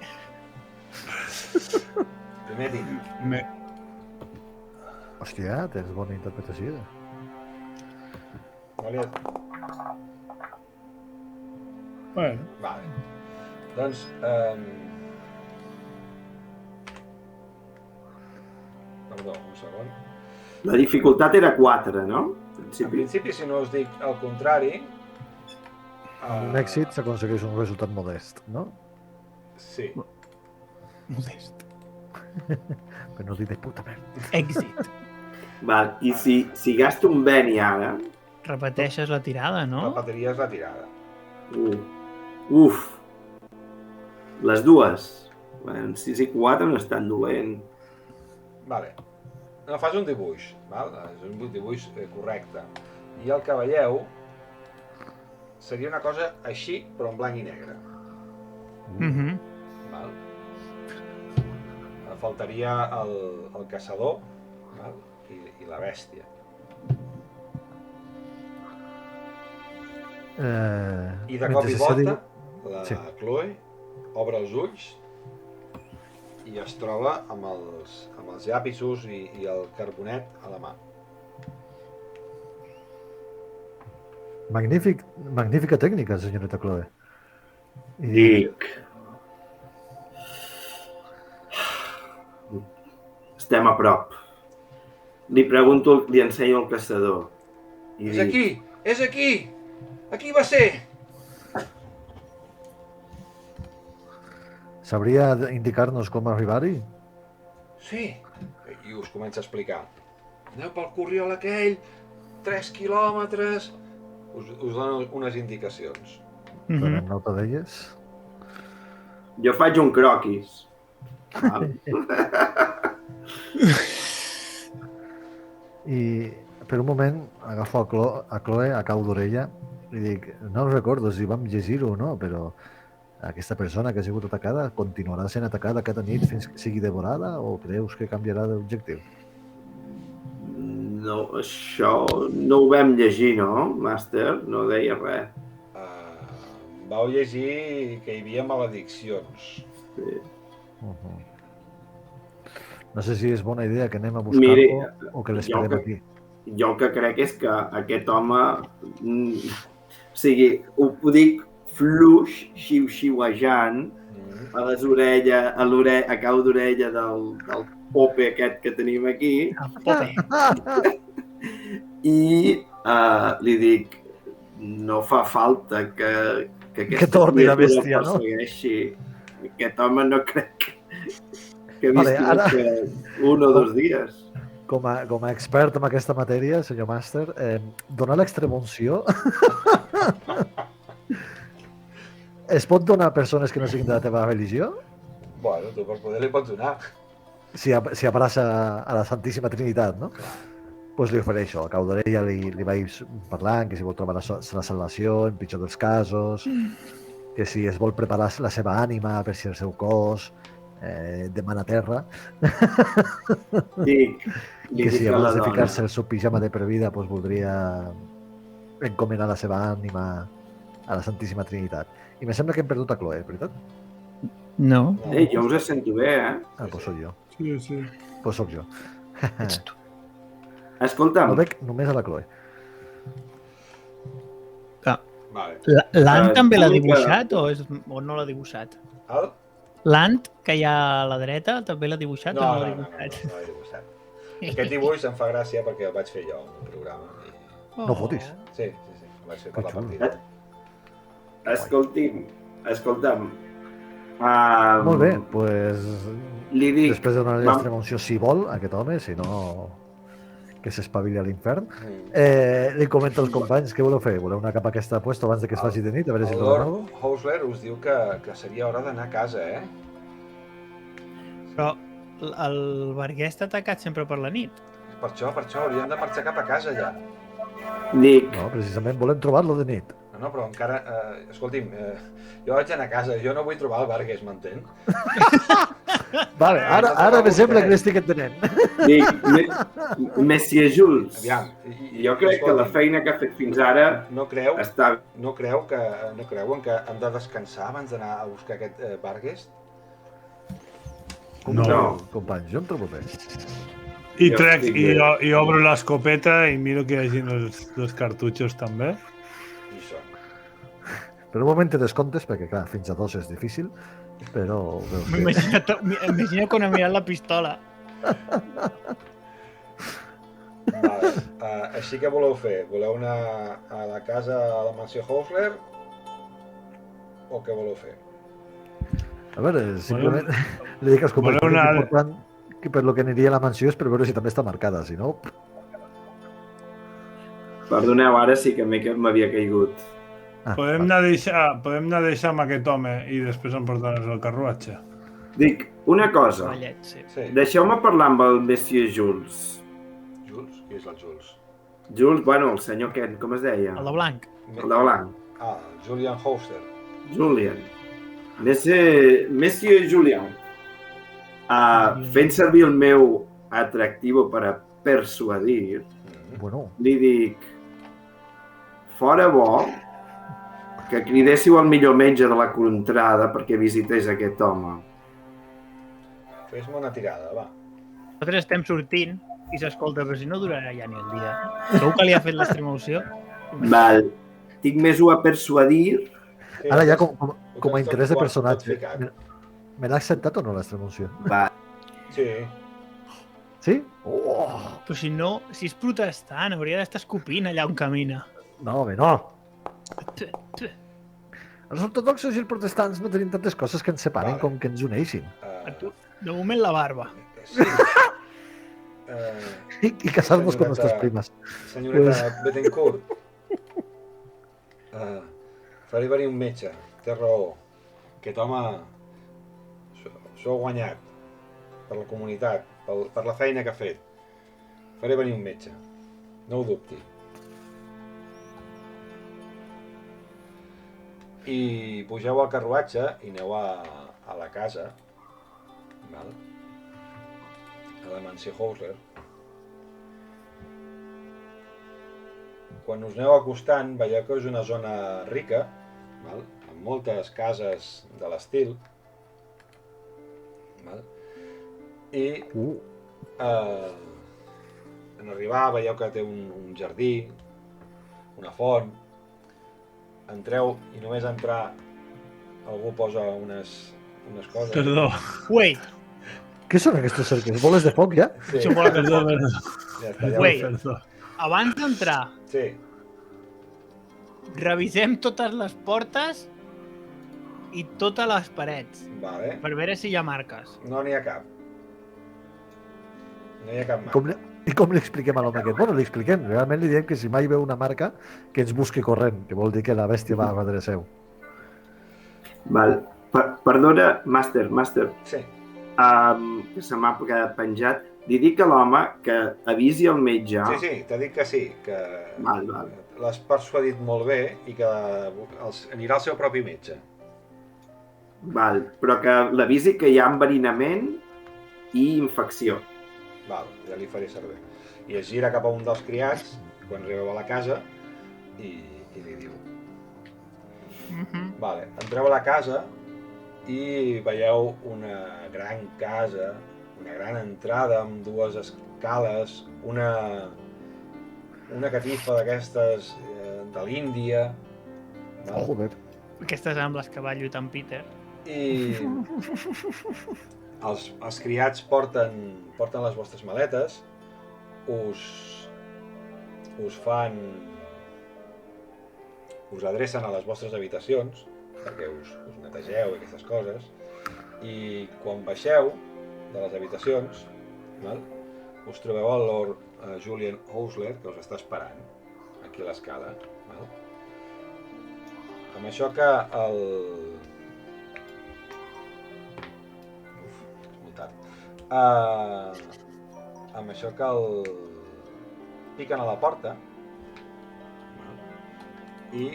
Primer tira. Hòstia, tens bona interpretació. Vale. Bueno. Vale. Doncs... Perdó, un segon. La dificultat era 4, no? En principi, si no us dic el contrari... Amb un èxit s'aconsegueix un resultat modest, no? Sí. Modest. Però no dic de puta merda. Èxit. Val, i si gasto un Benny ara... Repeteixes la tirada, no? Repetiries la tirada. Uf! Les dues. En 6 i 4 no és tan dolent. Vale. No, fas un dibuix, val? És un dibuix correcte. I el que veieu seria una cosa així, però en blanc i negre. Val? Faltaria el caçador, val? I la bèstia. I de cop i volta, la Chloe obre els ulls i es troba amb els llapisos i el carbonet a la mà. Magnífica tècnica, senyoreta Chloe. Dic... Estem a prop. Li pregunto, li ensenyo el caçador. És aquí! És aquí! Aquí va ser! Sabria indicar-nos com arribar-hi? Sí. I us comença a explicar. Aneu pel corriol aquell, 3 quilòmetres... Us dono unes indicacions. Donem nota d'elles? Jo faig un croquis. I per un moment agafo a Chloe a cau d'orella i dic, no recordo si vam llegir-ho o no, però aquesta persona que ha sigut atacada continuarà sent atacada cada nit fins que sigui devorada o creus que canviarà d'objectiu? No, això no ho vam llegir, no, Master? No deia res. Vau llegir que hi havia malediccions. Sí. No sé si és bona idea que anem a buscar-lo o que l'esperem aquí. Jo el que crec és que aquest home... O sigui, ho dic fluix, xiu-xiuejant, a les orelles, a cau d'orella del pope aquest que tenim aquí. I li dic, no fa falta que aquesta torni la bèstia, no? Aquest home no crec que Vale, visqui ara... que 1 o 2 dies. Com a expert en aquesta matèria, senyor Master, donar l'extremunció es pot donar a persones que no siguin de la teva religió? Bueno, tu per poder li pots donar. Si abraça a la Santíssima Trinitat, no? Doncs li ofereixo. A cau d'orella li vaig parlant que si vol trobar la salvació, en pitjor dels casos, que si es vol preparar la seva ànima per si el seu cos demana terra, que si abans de ficar-se el seu pijama de per vida doncs voldria encomanar la seva ànima a la Santíssima Trinitat. I me sembla que hem perdut a Chloe, veritat? No. Ei, jo us sento bé, eh? Ah, doncs soc jo. Sí. Doncs soc jo. Ets tu. Escolta'm. No veig només a la Chloe. Vale. L'Ant també l'ha dibuixat o no l'ha dibuixat? El? L'Ant, que hi ha a la dreta, també l'ha dibuixat o no l'ha No dibuixat? l'he dibuixat. Aquest dibuix em fa gràcia perquè el vaig fer jo en un programa. No fotis. Sí, el vaig fer per la Que xulo. partida. Escolta'm. Molt bé, doncs Li dic... després de donar l'extremunció si vol, aquest home, si no que s'espavili a l'infern. Li comento als companys, què voleu fer? Voleu anar cap a aquesta puesto abans de que es faci de nit? A veure si El trobem Lord alguna cosa? Housler us diu que seria hora d'anar a casa, eh? Però el Barguer està atacat sempre per la nit. Per això, hauríem de marxar cap a casa ja. Dic... No, precisament volem trobar-lo de nit. No, però encara... escolti'm, jo vaig anar a casa, jo no vull trobar el Vargas, m'entén? Vale, ara me sembla que l'estic entenent. Dic, Monsieur Jules, Aviam. jo crec que la feina que ha fet fins ara No creu està... no creuen que hem de descansar abans d'anar a buscar aquest Vargas? No. Companys, jo em trobo bé. I Jo trec, estic bé. i obro l'escopeta i miro que hi hagi els cartutxos també. I això. Per un moment te descomptes, perquè clar, fins a 2 és difícil, però ho veus bé. M'imagino quan ha mirat la pistola. Vale. Així que voleu fer? Voleu anar a la casa, a la mansió Housler? O què voleu fer? A veure, simplement li dic als companys que és important que per lo que aniria a la mansió és per veure si també està marcada, si no... Perdoneu, ara sí que m'havia caigut. Podem anar a deixar amb aquest home i després emportar-nos el carruatge. Dic, una cosa. Ballet, sí. Sí. Deixeu-me parlar amb el Monsieur Jules. Jules? Qui és el Jules? Jules, bueno, el senyor Ken, com es deia? El de blanc. El de blanc. Ah, Julian Housler. Julian. Monsieur Julien, fent servir el meu atractiu per a persuadir, Bueno, li dic, fora bo que cridéssiu el millor metge de la contrada perquè visités aquest home. Fes-me una tirada, va. Nosaltres estem sortint i s'escolta, però si no durarà ja ni el dia. Segur que li ha fet l'extrema-unció? Val. Tinc més un a persuadir. Sí, ara ja ho com a tens interès de tot personatge. ficat. Me l'ha acceptat o no l'extremoció? Va. Sí, Sí? Oh! Però si no, si és protestant, hauria d'estar escopint allà on camina. No, home, no. Els ortodoxos i els protestants no tenim tantes coses que ens separen Vale. com que ens uneixin. A tu, de moment la barba. sí. I casar-nos con nuestras primas. Senyoreta Bettencourt, faré venir un metge, té raó. Aquest home s'ho ha guanyat per la comunitat, per la feina que ha fet. Faré venir un metge, no ho dubti. I pugeu al carruatge i aneu a la casa, val? A la mansió Hausler. Quan us aneu acostant, veieu que és una zona rica, val? Amb moltes cases de l'estil. Val? I en arribar veieu que té un jardí, una font. Entreu i només entrar algú posa unes coses. Perdó. Wait, Què són aquests cerques? Boles de foc, ja? Sí, això vol Perdó, perdó. ja està, ja Wait. Perdó. abans d'entrar, Sí, revisem totes les portes i totes les parets vale. per veure si hi ha marques. No n'hi ha cap. No hi ha cap Com marca. I com li expliquem a l'home aquest? Bueno, li expliquem. Realment li diem que si mai veu una marca, que ens busqui corrent, que vol dir que la bèstia va a darrere seu. Val. Perdona, Master, Sí, que se m'ha quedat penjat. Li dic a l'home que avisi el metge. sí, t'ha dit que sí, que Val. l'has persuadit molt bé i que anirà al seu propi metge. Val. Però que l'avisi que hi ha enverinament i infecció. Val, ja li faré servir. I es gira cap a un dels criats, quan arribeu a la casa, i li diu... Vale, entreu a la casa i veieu una gran casa, una gran entrada amb dues escales, una catifa d'aquestes de l'Índia, val? Joder. Aquestes amb les que va lluitar en Peter. I els criats porten les vostres maletes, us adrecen a les vostres habitacions perquè us netegeu i aquestes coses, i quan baixeu de les habitacions, val? Us trobeu el Lord Julien Hausler, que us està esperant aquí a l'escala. Val? Amb això que el... és molt tard. Amb això que el... piquen a la porta, val? I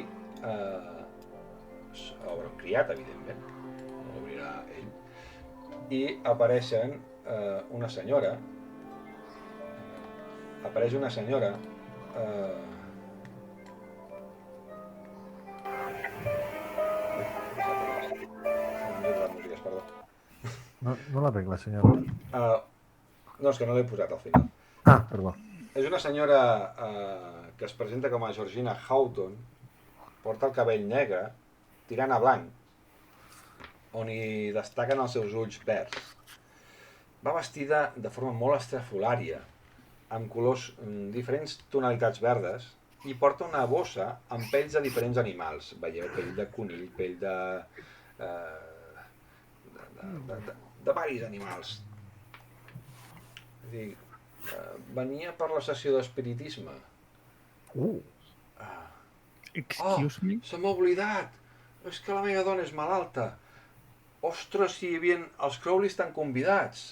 obre un criat, evidentment, no l'obrirà ell, i apareixen una senyora, perdó. No l'arregla, senyora. No, és que no l'he posat al final. Ah, perdó. És una senyora que es presenta com a Georgina Houghton, porta el cabell negre, tirant a blanc, on hi destaquen els seus ulls verds. Va vestida de forma molt estrafolària, amb colors diferents tonalitats verdes, i porta una bossa amb pells de diferents animals. Veieu pell de conill, pell de varis animals. És a dir, venia per la sessió d'espiritisme. Excuse me? Se m'ha oblidat! És que la meva dona és malalta. Ostres, si hi havia... Els Crowley estan convidats.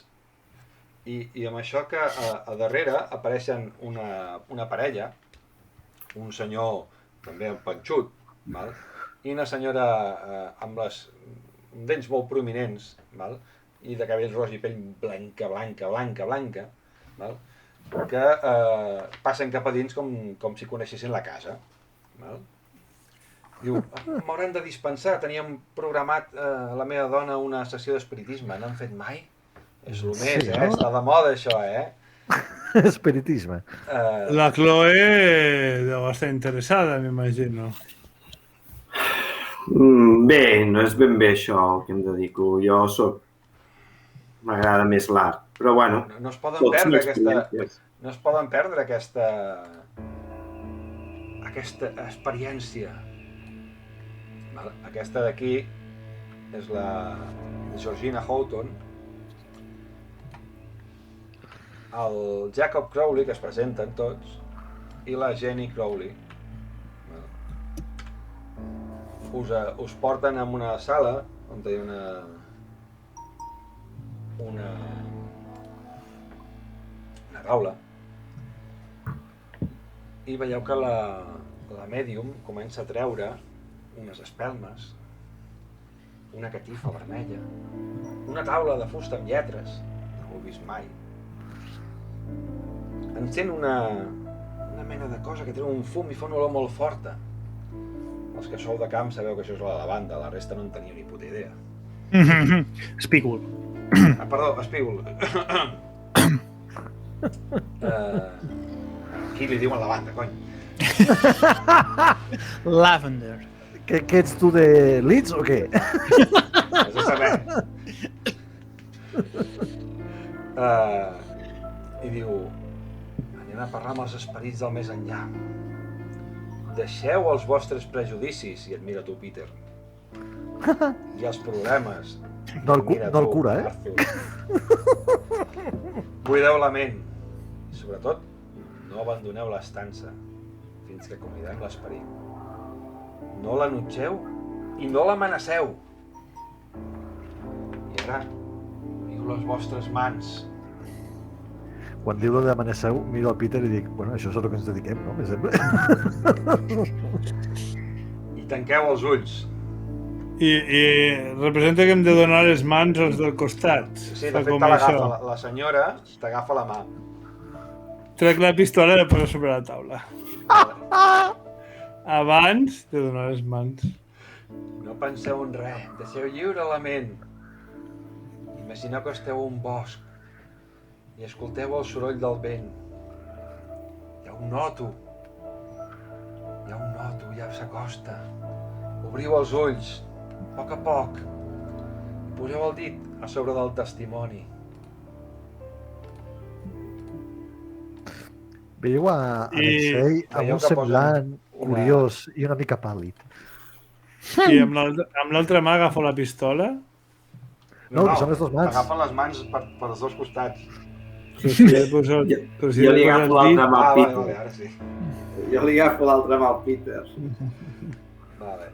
I amb això que a darrere apareixen una parella, un senyor també empanxut, val? I una senyora amb les dents molt prominents, val? I de cabell roig i pell blanca, val? Que passen cap a dins com si coneixessin la casa. Val? Diu, m'hauran de dispensar, teníem programat la meva dona una sessió d'espiritisme, no han fet mai? És el més, Sí, no? Està de moda això, Espiritisme. La Chloe deu estar interessada, m'imagino. Bé, no és ben bé això el que em dedico. Jo soc... M'agrada més l'art, però bueno... No es poden tots són perdre experiències. no es poden perdre aquesta experiència. Val? Aquesta d'aquí és la Georgina Houghton, el Jacob Crowley, que es presenten tots, i la Jenny Crowley. Val? Us porten a una sala on hi ha una taula i veieu que la mèdium comença a treure unes espelmes, una catifa vermella, una taula de fusta amb lletres, no ho he vist mai. Encén una mena de cosa que treu un fum i fa una olor molt forta. Els que sou de camp sabeu que això és la lavanda, la resta no en teniu ni puta idea. Espígol. Perdó, espígol. Aquí li diuen lavanda, cony. Lavender. Què ets tu de Leeds o què? Has de saber. I diu, anem a parlar amb els esperits del més enllà. Deixeu els vostres prejudicis, i et mira tu, Peter. I els problemes. No el, Mira no el tu, cura, Arthur. Cuideu la ment. I sobretot, no abandoneu l'estança fins que convidem l'esperit. No l'enutgeu i no l'amenaceu. I ara, viu les vostres mans. Quan diu lo de amaneceu, miro al Peter i dic, bueno, això és el que ens dediquem, no? Me sembla. I tanqueu els ulls. I representa que hem de donar les mans als del costat. Sí, Fa de fet com te l'agafa, això. la senyora t'agafa la mà. Trec la pistola i la poso sobre la taula. Abans de donar les mans. No penseu en res, deixeu lliure la ment. Imagineu que esteu a un bosc i escolteu el soroll del vent. Ja ho noto. Ja s'acosta. Obriu els ulls, a poc, i poseu el dit a sobre del testimoni. Veieu a Alexei amb veieu un que semblant posen curiós i una mica pàl·lid. I amb l'altra mà agafo la pistola. No, que són les dues mans. T'agafen les mans per els dos costats. Però si ja he posat, però si Jo ja li he agafo posat dit, l'altra mà al Vale, Peter. ara sí. Jo li agafo l'altra mà al Peter. Vale.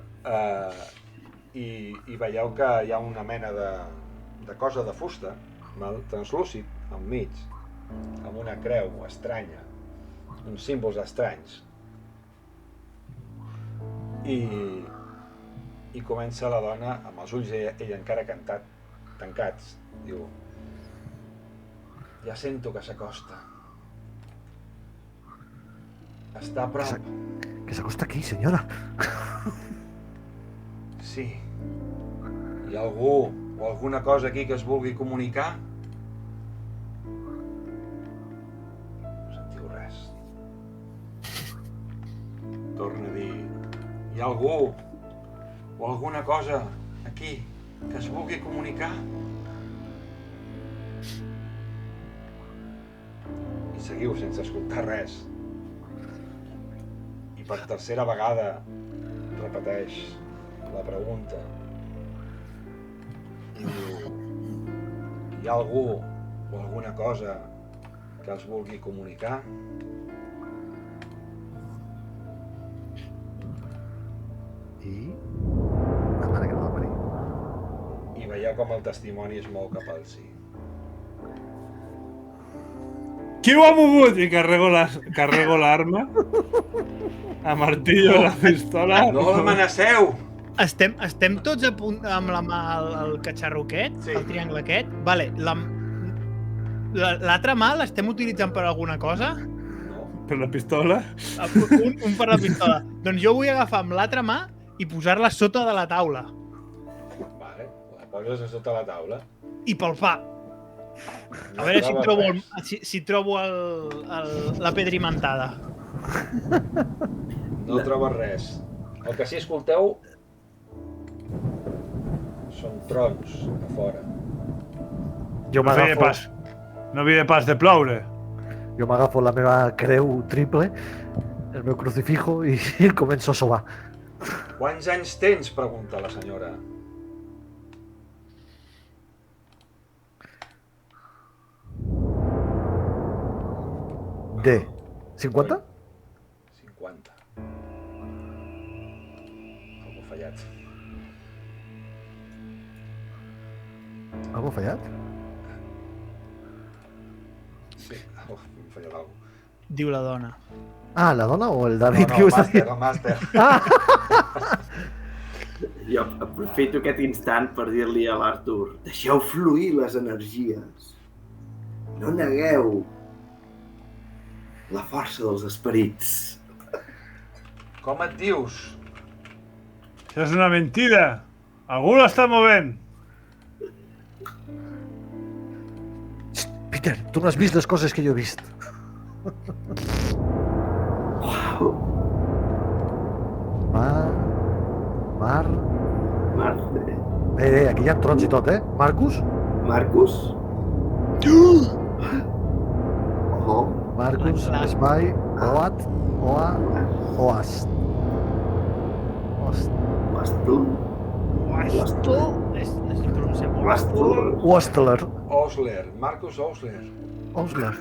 I veieu que hi ha una mena de cosa de fusta, val? Translúcid, al mig, amb una creu estranya, uns símbols estranys. I comença la dona, amb els ulls ella encara tancats, diu, ja sento que s'acosta. Està a prop. Que s'acosta aquí, senyora. Sí. Hi ha algú o alguna cosa aquí que es vulgui comunicar? No sentiu res. Torna a dir, hi ha algú o alguna cosa aquí que es vulgui comunicar? I seguiu sense escoltar res. I per tercera vegada repeteix la pregunta. I diu, hi ha algú o alguna cosa que els vulgui comunicar? I... La mare que no va parir. I veieu com el testimoni es mou cap al sí. qui ho ha mogut? I carrego l'arma. A martillo la pistola. No l'amenaceu! Estem tots a punt amb la mà al catxarro aquest, Sí. el triangle aquest. Vale, l'altra mà l'estem utilitzant per alguna cosa? No. Per la pistola? Un per la pistola. Doncs jo vull agafar amb l'altra mà i posar-la sota de la taula. Vale, la poses a sota la taula. I palpar. A veure si trobo la pedrimentada. No trobes res. El que sí escolteu són trons a fora. Jo No havia pas de ploure. Jo m'agafo la meva creu triple, el meu crucifijo i començo a sobar. Quants anys tens? Pregunta la senyora. De 50? 50. Algú ha fallat. Algú ha fallat? Sí, hem fallat alguna cosa. Diu la dona. Ah, la dona o el David? No, Què ho està màster, dient? el màster. Jo aprofito aquest instant per dir-li a l'Artur: deixeu fluir les energies. No negueu la força dels esperits. Com et dius? Això és una mentida. Algú l'està movent. Peter, tu no has vist les coses que jo he vist. Marte. Aquí hi ha trons i tot, Marcus? Marcus? Oh, Marcus, Clar. Espai, Oat, Oa, Oast. Bastul. Oasto. És pronunciat Bastul. Ostler. Osler, Marcus Osler. Osler.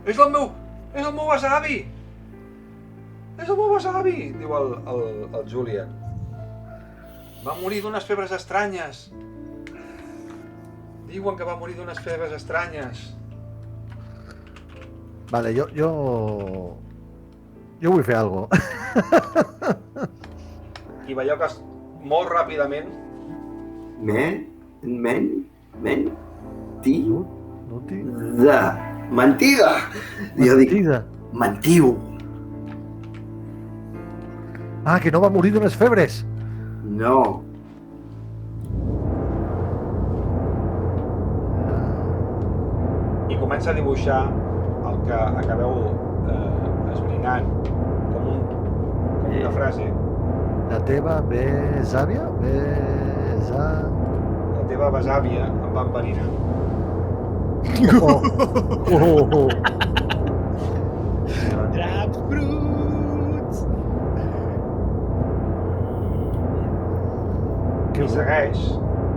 És el meu besavi! És el meu besavi! Diu el Julian. Va morir d'unes febres estranyes. Diuen que va morir d'unes febres estranyes. Vale, jo vull fer alguna cosa. I veieu que molt ràpidament Mentida. Mentida! Jo dic, Mentida. mentiu. Ah, que no va morir d'unes febres. No. i comença a dibuixar el que acabeu esbrinant com una frase. La teva besàvia? La teva besàvia em va enverinar. Oh. Draps bruts! I segueix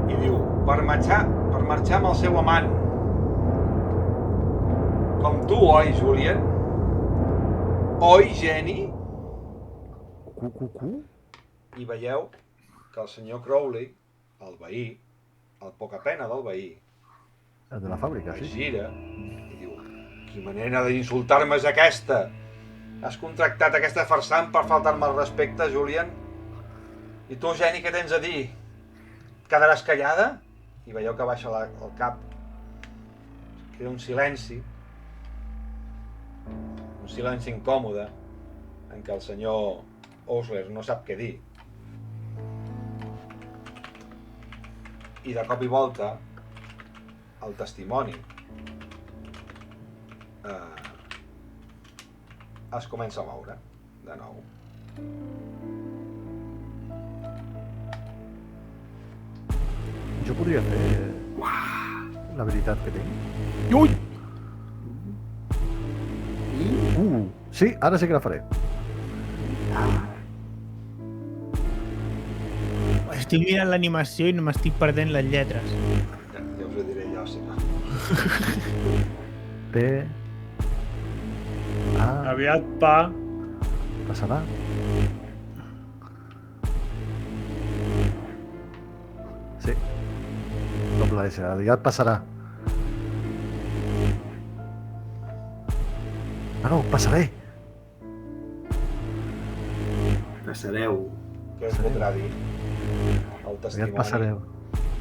i diu, per marxar amb el seu amant. Com tu, oi, Julian? Oi, Jenny? I veieu que el senyor Crowley, el veí, el pocapena del veí, El de la fàbrica, es sí. gira i diu, quina manera d'insultar-me és aquesta? Has contractat aquesta farsant per faltar-me al respecte, Julian? I tu, Jenny, què tens a dir? Et quedaràs callada? I veieu que baixa el cap. Queda un silenci incòmode en què el senyor Osler no sap què dir. I de cop i volta el testimoni es comença a moure de nou. Jo podria fer l'habilitat que tinc. Ui! Sí, ara sí que la faré. Estic mirant l'animació i no m'estic perdent les lletres. Ja us ho diré jo, si no. P... A... Aviat pa. Passarà. Sí. Doble S. Aviat passarà. Ah, no, passaré. Passareu. Què us voldrà dir? el Ja et testimoni. passareu.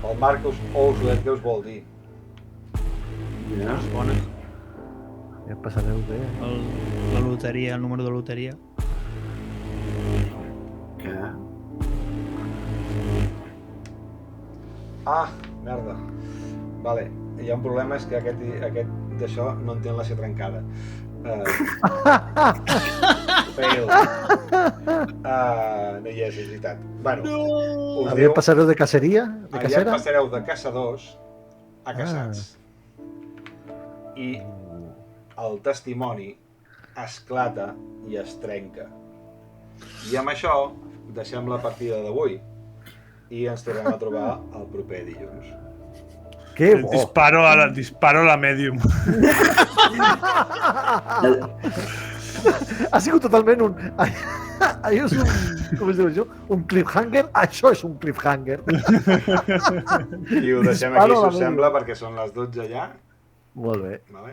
El Marcus Osler, què us vol dir? Ja. És bona. Ja et passareu bé. La loteria, el número de loteria. Que... Ah, merda. Vale, hi ha un problema, és que aquest d'això no entén la ser trencada. Fail. No hi és veritat. Bueno, us Aviat diu... passareu de caceria? De Aviat cacera? passareu de caçadors a caçats. I el testimoni esclata i es trenca. I amb això deixem la partida d'avui i ens tornem a trobar el proper dilluns. Que bo! Disparo a la medium. Ha sigut totalment un... Allò és un... Com es diu això? Un cliffhanger? Això és un cliffhanger. I ho deixem Disparo aquí, a si la us sembla, perquè són les 12 ja. Molt bé. Vale?